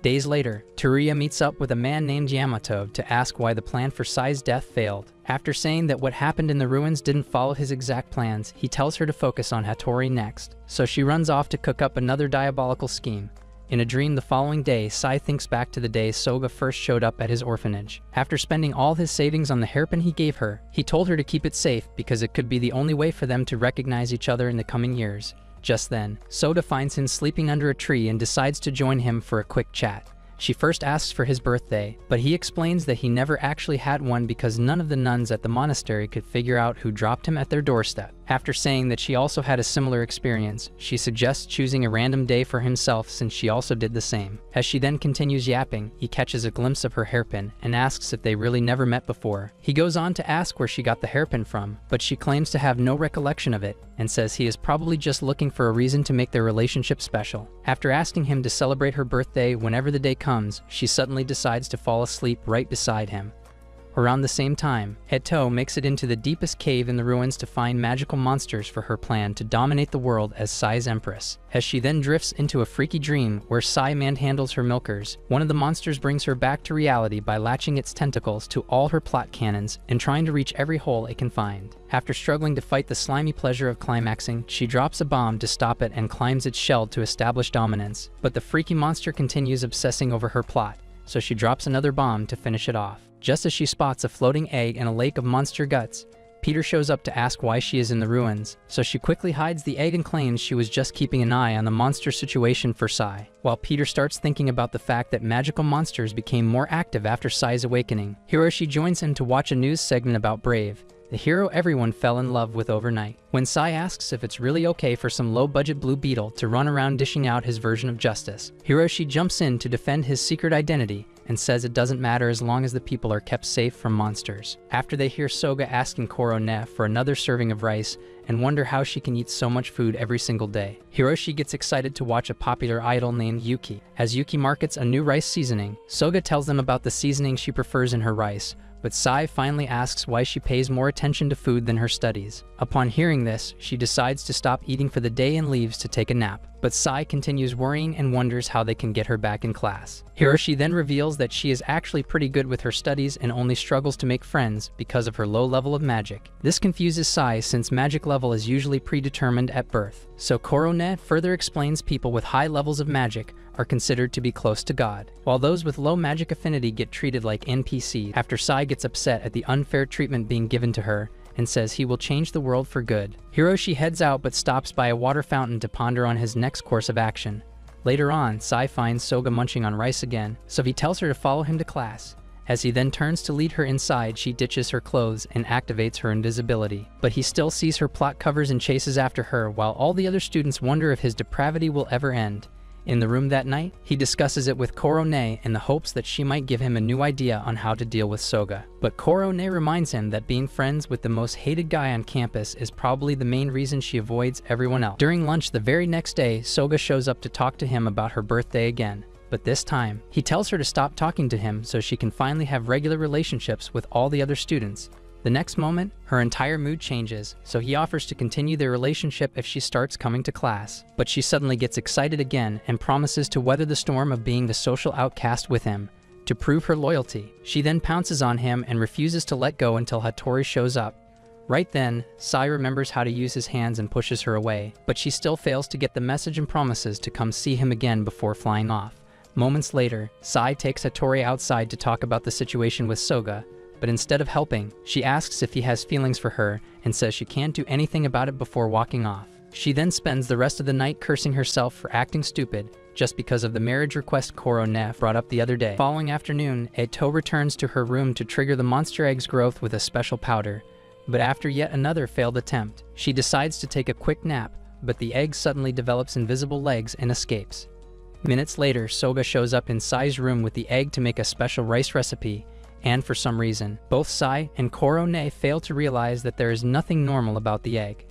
Speaker 1: Days later, Teruya meets up with a man named Yamato to ask why the plan for Sai's death failed. After saying that what happened in the ruins didn't follow his exact plans, he tells her to focus on Hattori next, so she runs off to cook up another diabolical scheme. In a dream the following day, Sai thinks back to the day Soga first showed up at his orphanage. After spending all his savings on the hairpin he gave her, he told her to keep it safe because it could be the only way for them to recognize each other in the coming years. Just then, Soda finds him sleeping under a tree and decides to join him for a quick chat. She first asks for his birthday, but he explains that he never actually had one because none of the nuns at the monastery could figure out who dropped him at their doorstep. After saying that she also had a similar experience, she suggests choosing a random day for himself since she also did the same. As she then continues yapping, he catches a glimpse of her hairpin and asks if they really never met before. He goes on to ask where she got the hairpin from, but she claims to have no recollection of it and says he is probably just looking for a reason to make their relationship special. After asking him to celebrate her birthday whenever the day comes, she suddenly decides to fall asleep right beside him. Around the same time, Eto makes it into the deepest cave in the ruins to find magical monsters for her plan to dominate the world as Sai's empress. As she then drifts into a freaky dream where Sai manhandles her milkers, one of the monsters brings her back to reality by latching its tentacles to all her plot cannons and trying to reach every hole it can find. After struggling to fight the slimy pleasure of climaxing, she drops a bomb to stop it and climbs its shell to establish dominance. But the freaky monster continues obsessing over her plot, so she drops another bomb to finish it off. Just as she spots a floating egg in a lake of monster guts, Peter shows up to ask why she is in the ruins, so she quickly hides the egg and claims she was just keeping an eye on the monster situation for Sai. While Peter starts thinking about the fact that magical monsters became more active after Sai's awakening, Hiroshi joins him to watch a news segment about Brave, the hero everyone fell in love with overnight. When Sai asks if it's really okay for some low-budget Blue Beetle to run around dishing out his version of justice, Hiroshi jumps in to defend his secret identity and says it doesn't matter as long as the people are kept safe from monsters. After they hear Soga asking Korone for another serving of rice and wonder how she can eat so much food every single day, Hiroshi gets excited to watch a popular idol named Yuki. As Yuki markets a new rice seasoning, Soga tells them about the seasoning she prefers in her rice, but Sai finally asks why she pays more attention to food than her studies. Upon hearing this, she decides to stop eating for the day and leaves to take a nap, but Sai continues worrying and wonders how they can get her back in class. Hiroshi then reveals that she is actually pretty good with her studies and only struggles to make friends because of her low level of magic. This confuses Sai since magic level is usually predetermined at birth, so Korone further explains people with high levels of magic are considered to be close to God, while those with low magic affinity get treated like NPCs. After Sai gets upset at the unfair treatment being given to her and says he will change the world for good, Hiroshi heads out but stops by a water fountain to ponder on his next course of action. Later on, Sai finds Soga munching on rice again, so he tells her to follow him to class. As he then turns to lead her inside, she ditches her clothes and activates her invisibility. But he still sees her plot covers and chases after her, while all the other students wonder if his depravity will ever end. In the room that night, he discusses it with Korone in the hopes that she might give him a new idea on how to deal with Soga. But Korone reminds him that being friends with the most hated guy on campus is probably the main reason she avoids everyone else. During lunch the very next day, Soga shows up to talk to him about her birthday again. But this time, he tells her to stop talking to him so she can finally have regular relationships with all the other students. The next moment, her entire mood changes, so he offers to continue their relationship if she starts coming to class. But she suddenly gets excited again and promises to weather the storm of being the social outcast with him. To prove her loyalty, she then pounces on him and refuses to let go until Hattori shows up. Right then, Sai remembers how to use his hands and pushes her away, but she still fails to get the message and promises to come see him again before flying off. Moments later, Sai takes Hattori outside to talk about the situation with Soga, but instead of helping, she asks if he has feelings for her and says she can't do anything about it before walking off. She then spends the rest of the night cursing herself for acting stupid just because of the marriage request Korone brought up the other day. Following afternoon, Eto returns to her room to trigger the monster egg's growth with a special powder, but after yet another failed attempt, she decides to take a quick nap, but the egg suddenly develops invisible legs and escapes. Minutes later, Soga shows up in Sai's room with the egg to make a special rice recipe, and for some reason, both Sai and Korone fail to realize that there is nothing normal about the egg.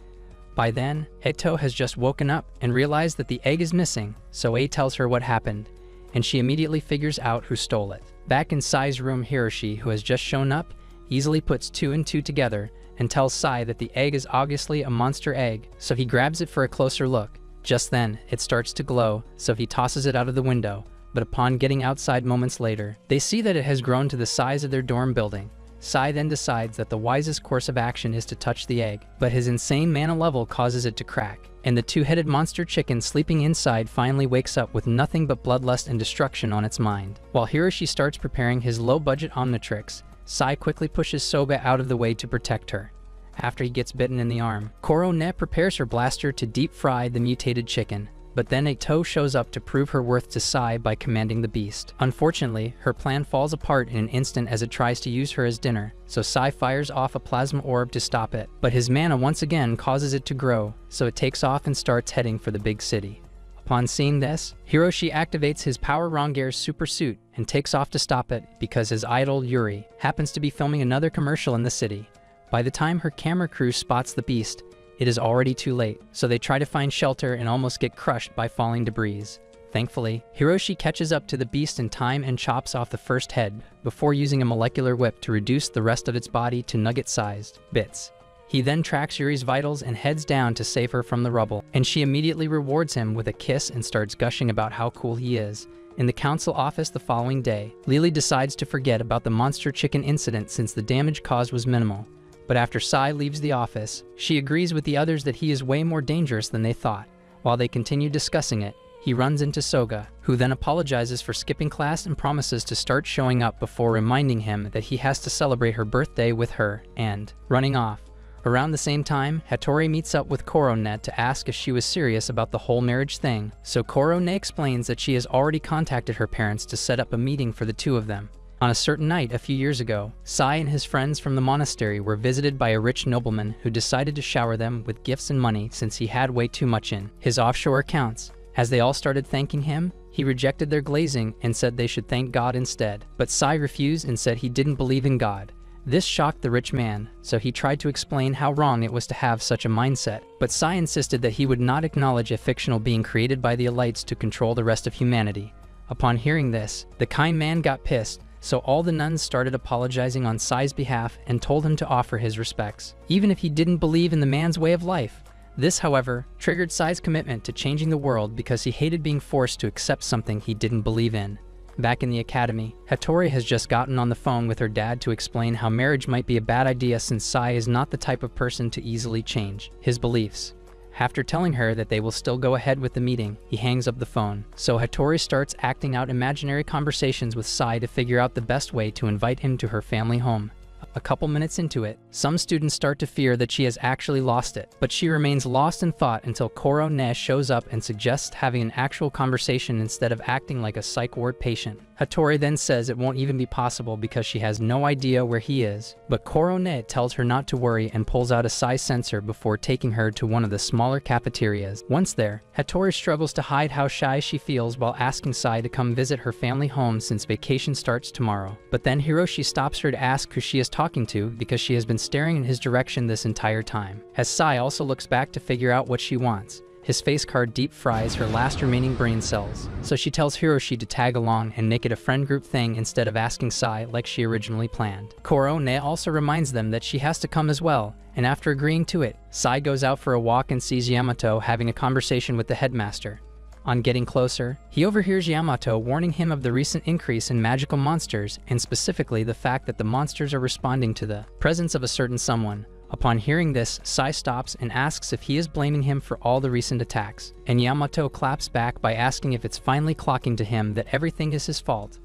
Speaker 1: By then, Eto has just woken up and realized that the egg is missing, so A tells her what happened, and she immediately figures out who stole it. Back in Sai's room, Hiroshi, who has just shown up, easily puts 2 and 2 together and tells Sai that the egg is obviously a monster egg, so he grabs it for a closer look. Just then, it starts to glow, so he tosses it out of the window, but upon getting outside moments later, they see that it has grown to the size of their dorm building. Sai then decides that the wisest course of action is to touch the egg, but his insane mana level causes it to crack, and the 2-headed monster chicken sleeping inside finally wakes up with nothing but bloodlust and destruction on its mind. While Hiroshi starts preparing his low-budget Omnitrix, Sai quickly pushes Soga out of the way to protect her. After he gets bitten in the arm, Korone prepares her blaster to deep fry the mutated chicken, but then a toe shows up to prove her worth to Sai by commanding the beast. Unfortunately, her plan falls apart in an instant as it tries to use her as dinner, so Sai fires off a plasma orb to stop it, but his mana once again causes it to grow, so it takes off and starts heading for the big city. Upon seeing this, Hiroshi activates his Power Rongear's super suit and takes off to stop it because his idol, Yuri, happens to be filming another commercial in the city. By the time her camera crew spots the beast, it is already too late, so they try to find shelter and almost get crushed by falling debris. Thankfully, Hiroshi catches up to the beast in time and chops off the first head before using a molecular whip to reduce the rest of its body to nugget-sized bits. He then tracks Yuri's vitals and heads down to save her from the rubble, and she immediately rewards him with a kiss and starts gushing about how cool he is. In the council office the following day, Lily decides to forget about the monster chicken incident since the damage caused was minimal. But after Sai leaves the office, she agrees with the others that he is way more dangerous than they thought. While they continue discussing it, he runs into Soga, who then apologizes for skipping class and promises to start showing up before reminding him that he has to celebrate her birthday with her, and running off. Around the same time, Hattori meets up with Korone to ask if she was serious about the whole marriage thing, so Korone explains that she has already contacted her parents to set up a meeting for the two of them. On a certain night a few years ago, Sai and his friends from the monastery were visited by a rich nobleman who decided to shower them with gifts and money since he had way too much in his offshore accounts. As they all started thanking him, he rejected their glazing and said they should thank God instead. But Sai refused and said he didn't believe in God. This shocked the rich man, so he tried to explain how wrong it was to have such a mindset. But Sai insisted that he would not acknowledge a fictional being created by the elites to control the rest of humanity. Upon hearing this, the kind man got pissed, so all the nuns started apologizing on Sai's behalf and told him to offer his respects, even if he didn't believe in the man's way of life. This, however, triggered Sai's commitment to changing the world because he hated being forced to accept something he didn't believe in. Back in the academy, Hattori has just gotten on the phone with her dad to explain how marriage might be a bad idea since Sai is not the type of person to easily change his beliefs. After telling her that they will still go ahead with the meeting, he hangs up the phone. So Hattori starts acting out imaginary conversations with Sai to figure out the best way to invite him to her family home. A couple minutes into it, some students start to fear that she has actually lost it, but she remains lost in thought until Korone shows up and suggests having an actual conversation instead of acting like a psych ward patient. Hattori then says it won't even be possible because she has no idea where he is, but Korone tells her not to worry and pulls out a size sensor before taking her to one of the smaller cafeterias. Once there, Hattori struggles to hide how shy she feels while asking Sai to come visit her family home since vacation starts tomorrow. But then Hiroshi stops her to ask who she is talking to because she has been staring in his direction this entire time. As Sai also looks back to figure out what she wants, his face card deep fries her last remaining brain cells, so she tells Hiroshi to tag along and make it a friend group thing instead of asking Sai like she originally planned. Korone also reminds them that she has to come as well, and after agreeing to it, Sai goes out for a walk and sees Yamato having a conversation with the headmaster. On getting closer, he overhears Yamato warning him of the recent increase in magical monsters, and specifically the fact that the monsters are responding to the presence of a certain someone. Upon hearing this, Sai stops and asks if he is blaming him for all the recent attacks, and Yamato claps back by asking if it's finally clocking to him that everything is his fault.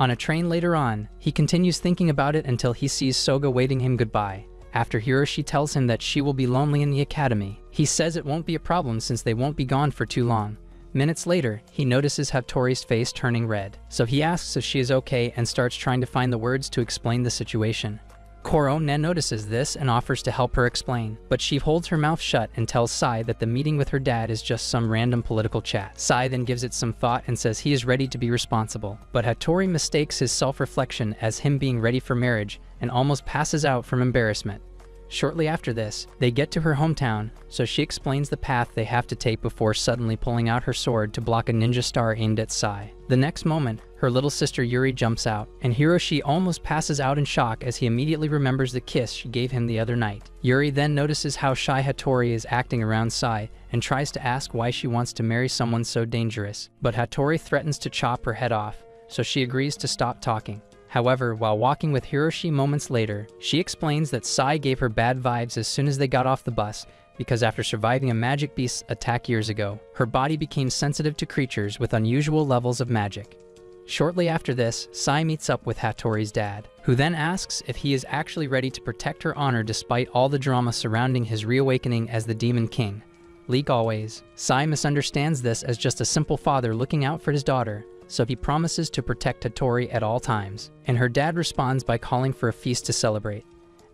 Speaker 1: On a train later on, he continues thinking about it until he sees Soga waving him goodbye. After Hiroshi tells him that she will be lonely in the academy, he says it won't be a problem since they won't be gone for too long. Minutes later, he notices Hattori's face turning red, so he asks if she is okay and starts trying to find the words to explain the situation. Korone notices this and offers to help her explain, but she holds her mouth shut and tells Sai that the meeting with her dad is just some random political chat. Sai then gives it some thought and says he is ready to be responsible, but Hattori mistakes his self-reflection as him being ready for marriage and almost passes out from embarrassment. Shortly after this, they get to her hometown, so she explains the path they have to take before suddenly pulling out her sword to block a ninja star aimed at Sai. The next moment, her little sister Yuri jumps out, and Hiroshi almost passes out in shock as he immediately remembers the kiss she gave him the other night. Yuri then notices how shy Hattori is acting around Sai and tries to ask why she wants to marry someone so dangerous, but Hattori threatens to chop her head off, so she agrees to stop talking. However, while walking with Hiroshi moments later, she explains that Sai gave her bad vibes as soon as they got off the bus because after surviving a magic beast's attack years ago, her body became sensitive to creatures with unusual levels of magic. Shortly after this, Sai meets up with Hattori's dad, who then asks if he is actually ready to protect her honor despite all the drama surrounding his reawakening as the Demon King. Like always, Sai misunderstands this as just a simple father looking out for his daughter, so he promises to protect Hattori at all times, and her dad responds by calling for a feast to celebrate.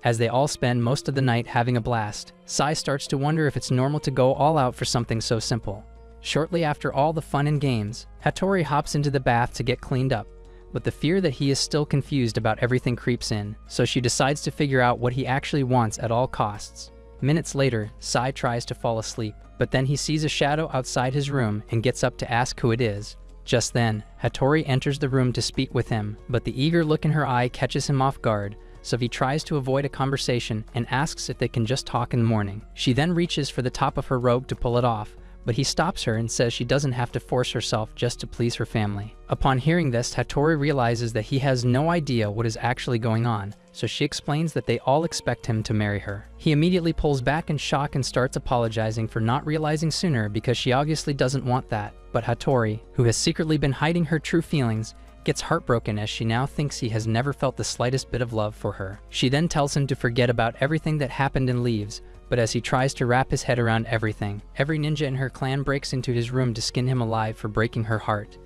Speaker 1: As they all spend most of the night having a blast, Sai starts to wonder if it's normal to go all out for something so simple. Shortly after all the fun and games, Hattori hops into the bath to get cleaned up, but the fear that he is still confused about everything creeps in, so she decides to figure out what he actually wants at all costs. Minutes later, Sai tries to fall asleep, but then he sees a shadow outside his room and gets up to ask who it is. Just then, Hattori enters the room to speak with him, but the eager look in her eye catches him off guard, so he tries to avoid a conversation and asks if they can just talk in the morning. She then reaches for the top of her robe to pull it off, but he stops her and says she doesn't have to force herself just to please her family. Upon hearing this, Hattori realizes that he has no idea what is actually going on, so she explains that they all expect him to marry her. He immediately pulls back in shock and starts apologizing for not realizing sooner because she obviously doesn't want that. But Hattori, who has secretly been hiding her true feelings, gets heartbroken as she now thinks he has never felt the slightest bit of love for her. She then tells him to forget about everything that happened and leaves, but as he tries to wrap his head around everything, every ninja in her clan breaks into his room to skin him alive for breaking her heart.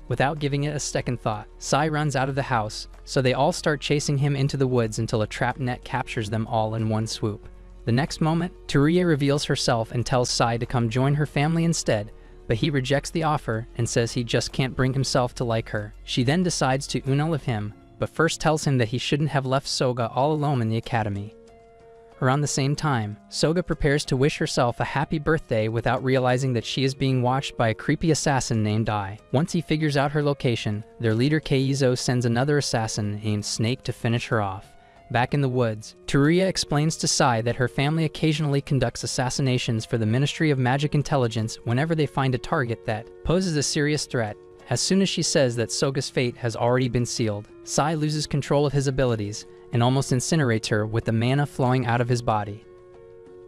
Speaker 1: Without giving it a second thought, Sai runs out of the house, so they all start chasing him into the woods until a trap net captures them all in one swoop. The next moment, Teruya reveals herself and tells Sai to come join her family instead, but he rejects the offer and says he just can't bring himself to like her. She then decides to unalive him, but first tells him that he shouldn't have left Soga all alone in the academy. Around the same time, Soga prepares to wish herself a happy birthday without realizing that she is being watched by a creepy assassin named Ai. Once he figures out her location, their leader Keizo sends another assassin named Snake to finish her off. Back in the woods, Teruya explains to Sai that her family occasionally conducts assassinations for the Ministry of Magic Intelligence whenever they find a target that poses a serious threat. As soon as she says that Soga's fate has already been sealed, Sai loses control of his abilities and almost incinerates her with the mana flowing out of his body.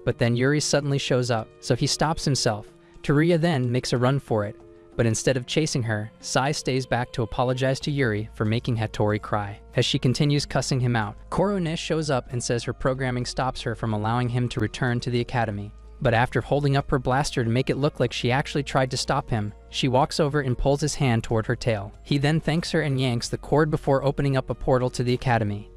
Speaker 1: But then Yuri suddenly shows up, so he stops himself. Teruya then makes a run for it, but instead of chasing her, Sai stays back to apologize to Yuri for making Hattori cry. As she continues cussing him out, Koronish shows up and says her programming stops her from allowing him to return to the academy. But after holding up her blaster to make it look like she actually tried to stop him, she walks over and pulls his hand toward her tail. He then thanks her and yanks the cord before opening up a portal to the academy.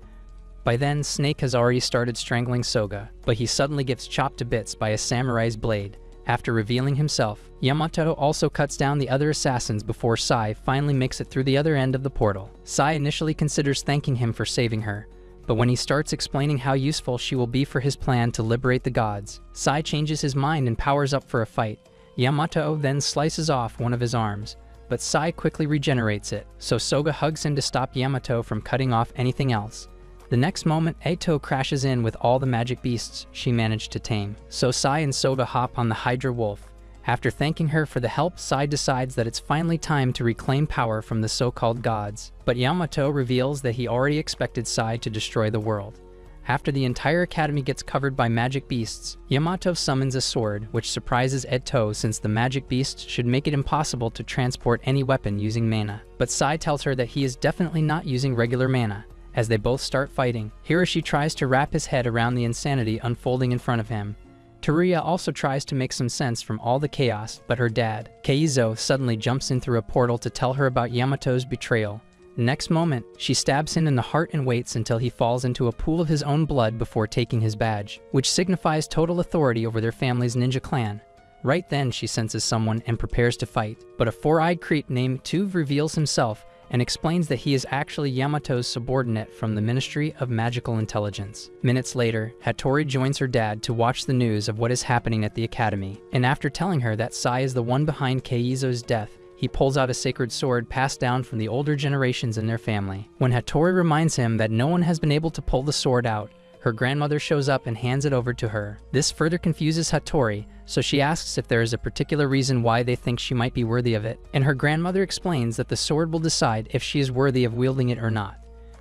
Speaker 1: By then, Snake has already started strangling Soga, but he suddenly gets chopped to bits by a samurai's blade. After revealing himself, Yamato also cuts down the other assassins before Sai finally makes it through the other end of the portal. Sai initially considers thanking him for saving her, but when he starts explaining how useful she will be for his plan to liberate the gods, Sai changes his mind and powers up for a fight. Yamato then slices off one of his arms, but Sai quickly regenerates it, so Soga hugs him to stop Yamato from cutting off anything else. The next moment, Eito crashes in with all the magic beasts she managed to tame, so Sai and Soga hop on the Hydra Wolf. After thanking her for the help, Sai decides that it's finally time to reclaim power from the so-called gods, but Yamato reveals that he already expected Sai to destroy the world. After the entire academy gets covered by magic beasts, Yamato summons a sword, which surprises Eto since the magic beasts should make it impossible to transport any weapon using mana. But Sai tells her that he is definitely not using regular mana. As they both start fighting, Hiroshi tries to wrap his head around the insanity unfolding in front of him. Teruya also tries to make some sense from all the chaos, but her dad, Keizo, suddenly jumps in through a portal to tell her about Yamato's betrayal. The next moment, she stabs him in the heart and waits until he falls into a pool of his own blood before taking his badge, which signifies total authority over their family's ninja clan. Right then, she senses someone and prepares to fight, but a four-eyed creep named Tuve reveals himself and explains that he is actually Yamato's subordinate from the Ministry of Magical Intelligence. Minutes later, Hattori joins her dad to watch the news of what is happening at the academy, and after telling her that Sai is the one behind Keizo's death, he pulls out a sacred sword passed down from the older generations in their family. When Hattori reminds him that no one has been able to pull the sword out, her grandmother shows up and hands it over to her. This further confuses Hattori, so she asks if there is a particular reason why they think she might be worthy of it, and her grandmother explains that the sword will decide if she is worthy of wielding it or not.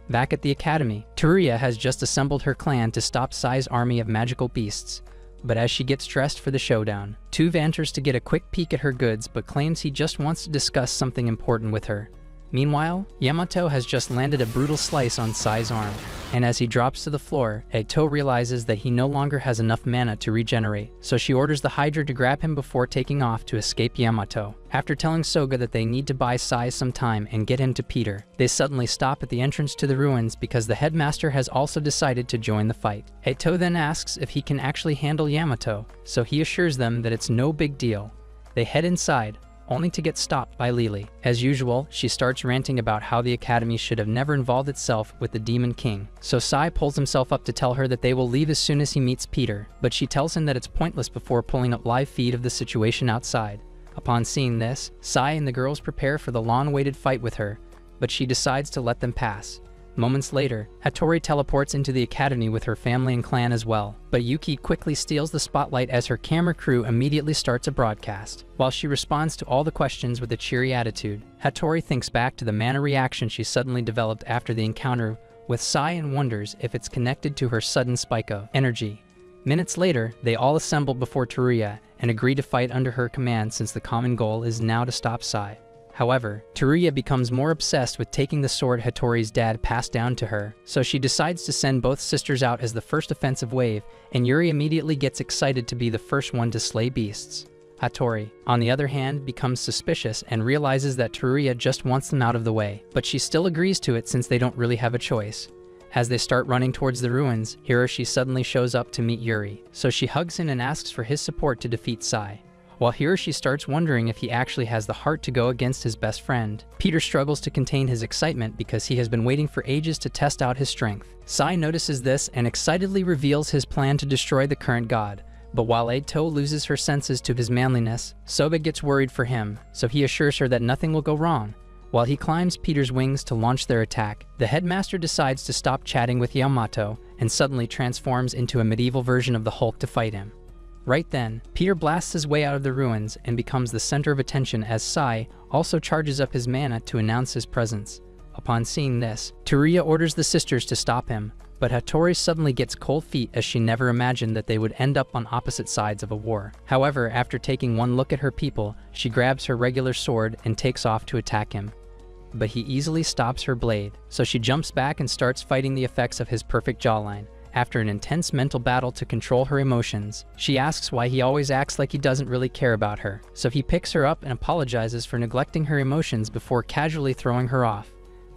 Speaker 1: Back at the academy, Teruya has just assembled her clan to stop Sai's army of magical beasts, but as she gets dressed for the showdown, Tuve enters to get a quick peek at her goods but claims he just wants to discuss something important with her. Meanwhile, Yamato has just landed a brutal slice on Sai's arm, and as he drops to the floor, Eito realizes that he no longer has enough mana to regenerate, so she orders the Hydra to grab him before taking off to escape Yamato. After telling Soga that they need to buy Sai some time and get him to Peter, they suddenly stop at the entrance to the ruins because the headmaster has also decided to join the fight. Eito then asks if he can actually handle Yamato, so he assures them that it's no big deal. They head inside, only to get stopped by Lily. As usual, she starts ranting about how the academy should have never involved itself with the Demon King. So Sai pulls himself up to tell her that they will leave as soon as he meets Peter, but she tells him that it's pointless before pulling up live feed of the situation outside. Upon seeing this, Sai and the girls prepare for the long-awaited fight with her, but she decides to let them pass. Moments later, Hattori teleports into the academy with her family and clan as well, but Yuki quickly steals the spotlight as her camera crew immediately starts a broadcast. While she responds to all the questions with a cheery attitude, Hattori thinks back to the mana reaction she suddenly developed after the encounter with Sai and wonders if it's connected to her sudden spike of energy. Minutes later, they all assemble before Teruya and agree to fight under her command since the common goal is now to stop Sai. However, Teruya becomes more obsessed with taking the sword Hattori's dad passed down to her, so she decides to send both sisters out as the first offensive wave, and Yuri immediately gets excited to be the first one to slay beasts. Hattori, on the other hand, becomes suspicious and realizes that Teruya just wants them out of the way, but she still agrees to it since they don't really have a choice. As they start running towards the ruins, Hiroshi suddenly shows up to meet Yuri, so she hugs him and asks for his support to defeat Sai. While Hiroshi starts wondering if he actually has the heart to go against his best friend, Peter struggles to contain his excitement because he has been waiting for ages to test out his strength. Sai notices this and excitedly reveals his plan to destroy the current god, but while Eito loses her senses to his manliness, Soba gets worried for him, so he assures her that nothing will go wrong. While he climbs Peter's wings to launch their attack, the headmaster decides to stop chatting with Yamato and suddenly transforms into a medieval version of the Hulk to fight him. Right then, Peter blasts his way out of the ruins and becomes the center of attention as Sai also charges up his mana to announce his presence. Upon seeing this, Teruya orders the sisters to stop him, but Hattori suddenly gets cold feet as she never imagined that they would end up on opposite sides of a war. However, after taking one look at her people, she grabs her regular sword and takes off to attack him. But he easily stops her blade, so she jumps back and starts fighting the effects of his perfect jawline. After an intense mental battle to control her emotions, she asks why he always acts like he doesn't really care about her, so he picks her up and apologizes for neglecting her emotions before casually throwing her off.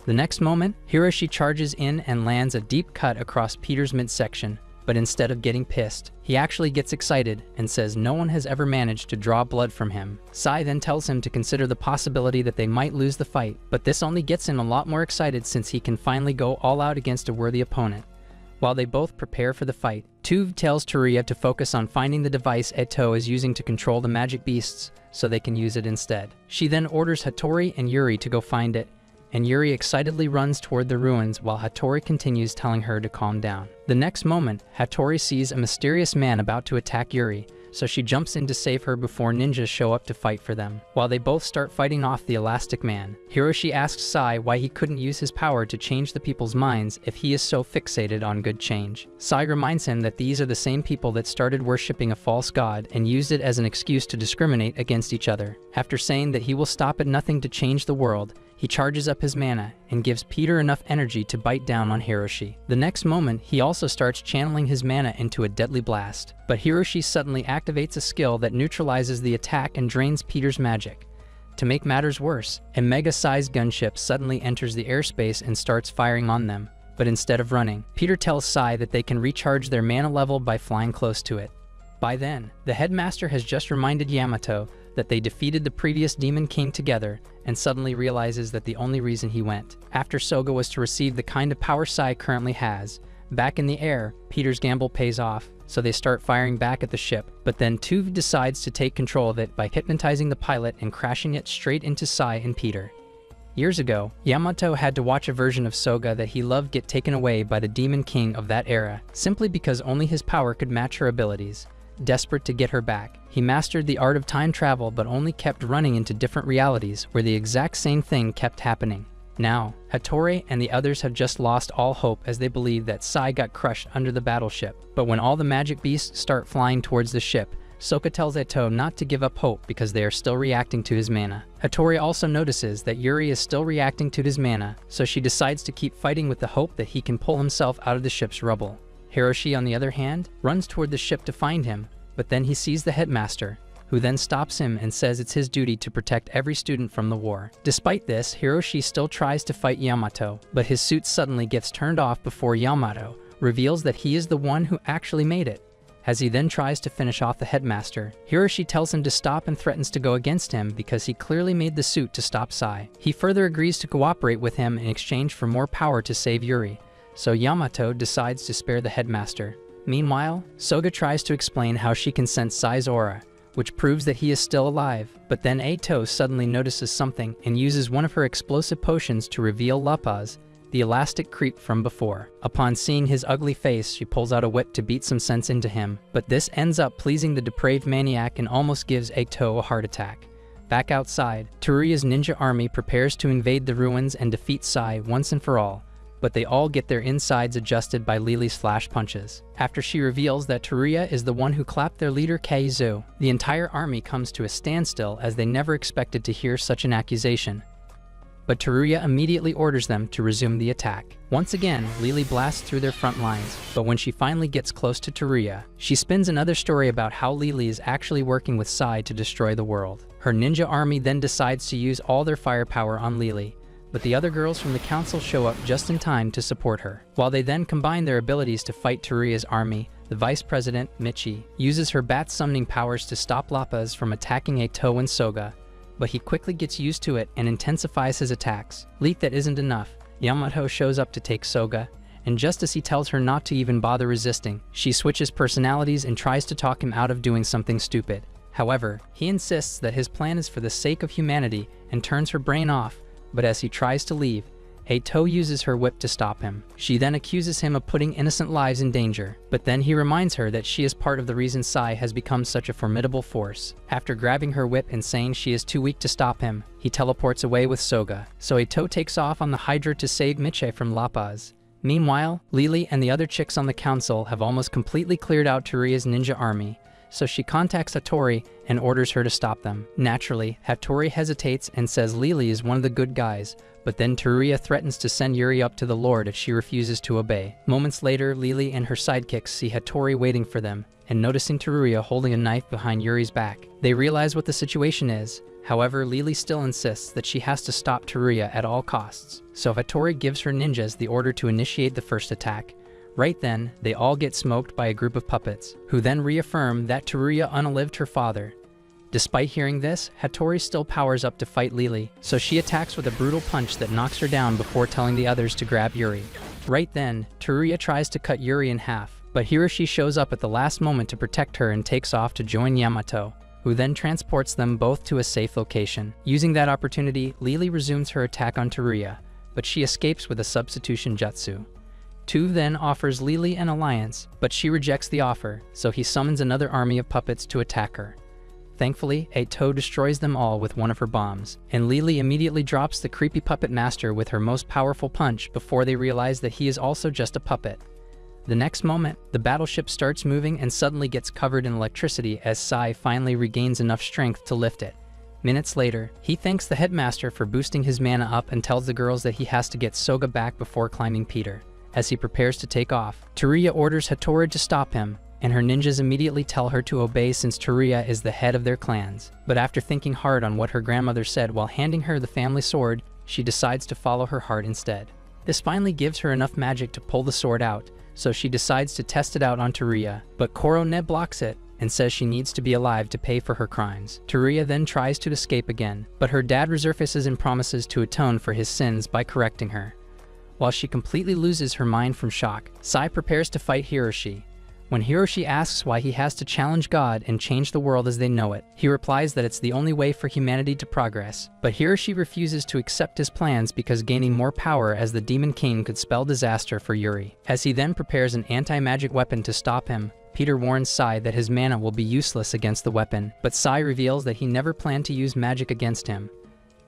Speaker 1: The next moment, Hiroshi charges in and lands a deep cut across Peter's midsection, but instead of getting pissed, he actually gets excited and says no one has ever managed to draw blood from him. Sai then tells him to consider the possibility that they might lose the fight, but this only gets him a lot more excited since he can finally go all out against a worthy opponent. While they both prepare for the fight, Tuve tells Teruya to focus on finding the device Eto is using to control the magic beasts so they can use it instead. She then orders Hattori and Yuri to go find it, and Yuri excitedly runs toward the ruins while Hattori continues telling her to calm down. The next moment, Hattori sees a mysterious man about to attack Yuri, so she jumps in to save her before ninjas show up to fight for them. While they both start fighting off the Elastic Man, Hiroshi asks Sai why he couldn't use his power to change the people's minds if he is so fixated on good change. Sai reminds him that these are the same people that started worshipping a false god and used it as an excuse to discriminate against each other. After saying that he will stop at nothing to change the world, he charges up his mana and gives Peter enough energy to bite down on Hiroshi. The next moment, he also starts channeling his mana into a deadly blast, but Hiroshi suddenly activates a skill that neutralizes the attack and drains Peter's magic. To make matters worse, a mega-sized gunship suddenly enters the airspace and starts firing on them, but instead of running, Peter tells Sai that they can recharge their mana level by flying close to it. By then, the headmaster has just reminded Yamato that they defeated the previous Demon King together, and suddenly realizes that the only reason he went after Soga was to receive the kind of power Sai currently has. Back in the air, Peter's gamble pays off, so they start firing back at the ship, but then Tuve decides to take control of it by hypnotizing the pilot and crashing it straight into Sai and Peter. Years ago, Yamato had to watch a version of Soga that he loved get taken away by the Demon King of that era, simply because only his power could match her abilities. Desperate to get her back, he mastered the art of time travel but only kept running into different realities where the exact same thing kept happening. Now, Hattori and the others have just lost all hope as they believe that Sai got crushed under the battleship. But when all the magic beasts start flying towards the ship, Sokka tells Eto not to give up hope because they are still reacting to his mana. Hattori also notices that Yuri is still reacting to his mana, so she decides to keep fighting with the hope that he can pull himself out of the ship's rubble. Hiroshi, on the other hand, runs toward the ship to find him, but then he sees the headmaster, who then stops him and says it's his duty to protect every student from the war. Despite this, Hiroshi still tries to fight Yamato, but his suit suddenly gets turned off before Yamato reveals that he is the one who actually made it. As he then tries to finish off the headmaster, Hiroshi tells him to stop and threatens to go against him because he clearly made the suit to stop Sai. He further agrees to cooperate with him in exchange for more power to save Yuri, so Yamato decides to spare the headmaster. Meanwhile, Soga tries to explain how she can sense Sai's aura, which proves that he is still alive, but then Eto suddenly notices something and uses one of her explosive potions to reveal La Paz, the elastic creep from before. Upon seeing his ugly face, she pulls out a whip to beat some sense into him, but this ends up pleasing the depraved maniac and almost gives Eto a heart attack. Back outside, Teruya's ninja army prepares to invade the ruins and defeat Sai once and for all, but they all get their insides adjusted by Lili's flash punches. After she reveals that Teruya is the one who clapped their leader Keizu, the entire army comes to a standstill as they never expected to hear such an accusation. But Teruya immediately orders them to resume the attack. Once again, Lili blasts through their front lines, but when she finally gets close to Teruya, she spins another story about how Lili is actually working with Sai to destroy the world. Her ninja army then decides to use all their firepower on Lili, but the other girls from the council show up just in time to support her. While they then combine their abilities to fight Teruya's army, the vice president, Michi, uses her bat summoning powers to stop La Paz from attacking Eto and Soga, but he quickly gets used to it and intensifies his attacks. Leak that isn't enough. Yamato shows up to take Soga, and just as he tells her not to even bother resisting, she switches personalities and tries to talk him out of doing something stupid. However, he insists that his plan is for the sake of humanity and turns her brain off, but as he tries to leave, Eto uses her whip to stop him. She then accuses him of putting innocent lives in danger, but then he reminds her that she is part of the reason Sai has become such a formidable force. After grabbing her whip and saying she is too weak to stop him, he teleports away with Soga, so Eto takes off on the Hydra to save Miche from La Paz. Meanwhile, Lili and the other chicks on the council have almost completely cleared out Teruya's ninja army, so she contacts Hattori and orders her to stop them. Naturally, Hattori hesitates and says Lili is one of the good guys, but then Teruya threatens to send Yuri up to the Lord if she refuses to obey. Moments later, Lili and her sidekicks see Hattori waiting for them, and noticing Teruya holding a knife behind Yuri's back, they realize what the situation is. However, Lili still insists that she has to stop Teruya at all costs, so Hattori gives her ninjas the order to initiate the first attack. Right then, they all get smoked by a group of puppets, who then reaffirm that Teruya unalived her father. Despite hearing this, Hattori still powers up to fight Lili, so she attacks with a brutal punch that knocks her down before telling the others to grab Yuri. Right then, Teruya tries to cut Yuri in half, but Hiroshi shows up at the last moment to protect her and takes off to join Yamato, who then transports them both to a safe location. Using that opportunity, Lili resumes her attack on Teruya, but she escapes with a substitution jutsu. Tu then offers Lili an alliance, but she rejects the offer, so he summons another army of puppets to attack her. Thankfully, Eto destroys them all with one of her bombs, and Lili immediately drops the creepy puppet master with her most powerful punch before they realize that he is also just a puppet. The next moment, the battleship starts moving and suddenly gets covered in electricity as Sai finally regains enough strength to lift it. Minutes later, he thanks the headmaster for boosting his mana up and tells the girls that he has to get Soga back before climbing Peter. As he prepares to take off, Teruya orders Hattori to stop him, and her ninjas immediately tell her to obey since Teruya is the head of their clans. But after thinking hard on what her grandmother said while handing her the family sword, she decides to follow her heart instead. This finally gives her enough magic to pull the sword out, so she decides to test it out on Teruya, but Korone blocks it, and says she needs to be alive to pay for her crimes. Teruya then tries to escape again, but her dad resurfaces and promises to atone for his sins by correcting her. While she completely loses her mind from shock, Sai prepares to fight Hiroshi. When Hiroshi asks why he has to challenge God and change the world as they know it, he replies that it's the only way for humanity to progress. But Hiroshi refuses to accept his plans because gaining more power as the Demon King could spell disaster for Yuri. As he then prepares an anti-magic weapon to stop him, Peter warns Sai that his mana will be useless against the weapon, but Sai reveals that he never planned to use magic against him.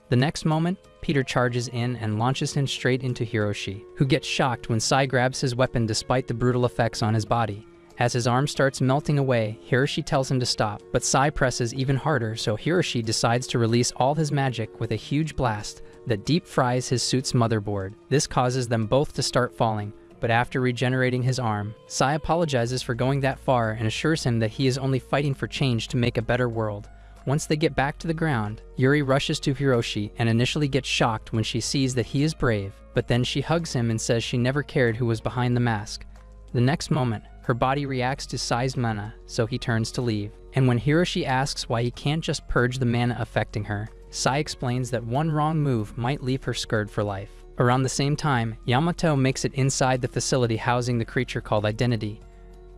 Speaker 1: The next moment, Peter charges in and launches him straight into Hiroshi, who gets shocked when Sai grabs his weapon despite the brutal effects on his body. As his arm starts melting away, Hiroshi tells him to stop, but Sai presses even harder, so Hiroshi decides to release all his magic with a huge blast that deep fries his suit's motherboard. This causes them both to start falling, but after regenerating his arm, Sai apologizes for going that far and assures him that he is only fighting for change to make a better world. Once they get back to the ground, Yuri rushes to Hiroshi and initially gets shocked when she sees that he is brave, but then she hugs him and says she never cared who was behind the mask. The next moment, her body reacts to Sai's mana, so he turns to leave. And when Hiroshi asks why he can't just purge the mana affecting her, Sai explains that one wrong move might leave her scarred for life. Around the same time, Yamato makes it inside the facility housing the creature called Identity.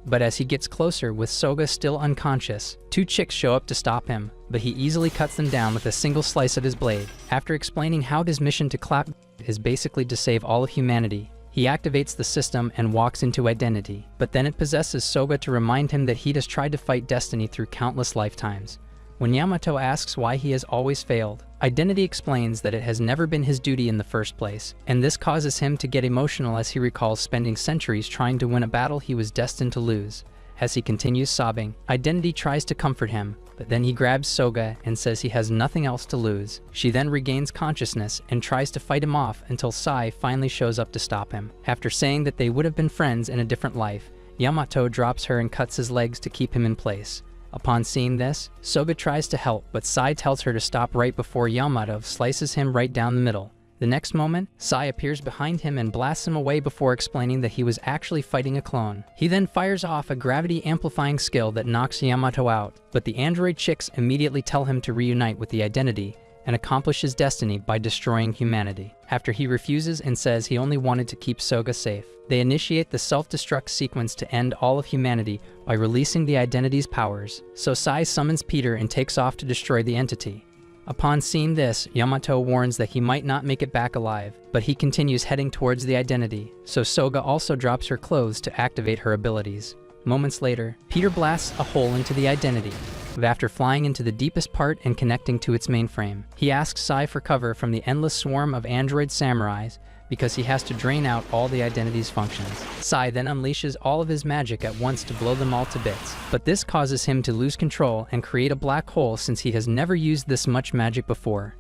Speaker 1: But as he gets closer with Soga still unconscious, two chicks show up to stop him, but he easily cuts them down with a single slice of his blade. After explaining how his mission to clap is basically to save all of humanity, he activates the system and walks into Identity, but then it possesses Soga to remind him that he has tried to fight destiny through countless lifetimes. When Yamato asks why he has always failed, Identity explains that it has never been his duty in the first place, and this causes him to get emotional as he recalls spending centuries trying to win a battle he was destined to lose. As he continues sobbing, Identity tries to comfort him, but then he grabs Soga and says he has nothing else to lose. She then regains consciousness and tries to fight him off until Sai finally shows up to stop him. After saying that they would have been friends in a different life, Yamato drops her and cuts his legs to keep him in place. Upon seeing this, Soga tries to help, but Sai tells her to stop right before Yamato slices him right down the middle. The next moment, Sai appears behind him and blasts him away before explaining that he was actually fighting a clone. He then fires off a gravity-amplifying skill that knocks Yamato out, but the android chicks immediately tell him to reunite with the Identity and accomplish his destiny by destroying humanity. After he refuses and says he only wanted to keep Soga safe, they initiate the self-destruct sequence to end all of humanity by releasing the Identity's powers, so Sai summons Peter and takes off to destroy the entity. Upon seeing this, Yamato warns that he might not make it back alive, but he continues heading towards the Identity, so Soga also drops her clothes to activate her abilities. Moments later, Peter blasts a hole into the Identity, but after flying into the deepest part and connecting to its mainframe, he asks Sai for cover from the endless swarm of android samurais because he has to drain out all the Identity's functions. Sai then unleashes all of his magic at once to blow them all to bits, but this causes him to lose control and create a black hole since he has never used this much magic before.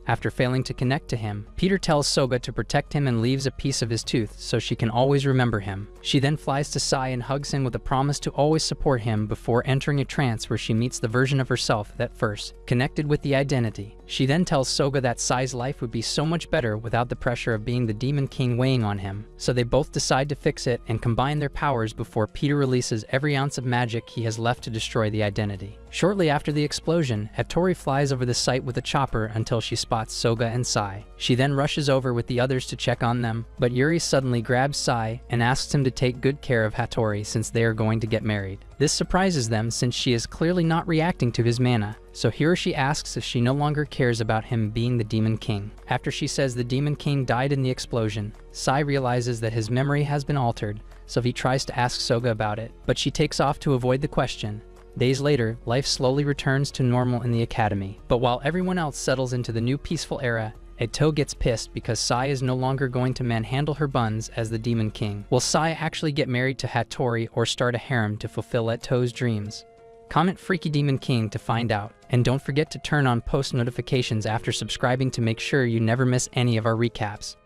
Speaker 1: After failing to connect to him, Peter tells Soga to protect him and leaves a piece of his tooth so she can always remember him. She then flies to Sai and hugs him with a promise to always support him before entering a trance where she meets the version of herself that first connected with the Identity. She then tells Soga that Sai's life would be so much better without the pressure of being the Demon King weighing on him, so they both decide to fix it and combine their powers before Peter releases every ounce of magic he has left to destroy the Identity. Shortly after the explosion, Hattori flies over the site with a chopper until she spots Soga and Sai. She then rushes over with the others to check on them, but Yuri suddenly grabs Sai and asks him to take good care of Hattori since they are going to get married. This surprises them since she is clearly not reacting to his mana, so Hiroshi asks if she no longer cares about him being the Demon King. After she says the Demon King died in the explosion, Sai realizes that his memory has been altered, so he tries to ask Soga about it, but she takes off to avoid the question. Days later, life slowly returns to normal in the academy, but while everyone else settles into the new peaceful era, Eto gets pissed because Sai is no longer going to manhandle her buns as the Demon King. Will Sai actually get married to Hattori or start a harem to fulfill Eto's dreams? Comment Freaky Demon King to find out, and don't forget to turn on post notifications after subscribing to make sure you never miss any of our recaps.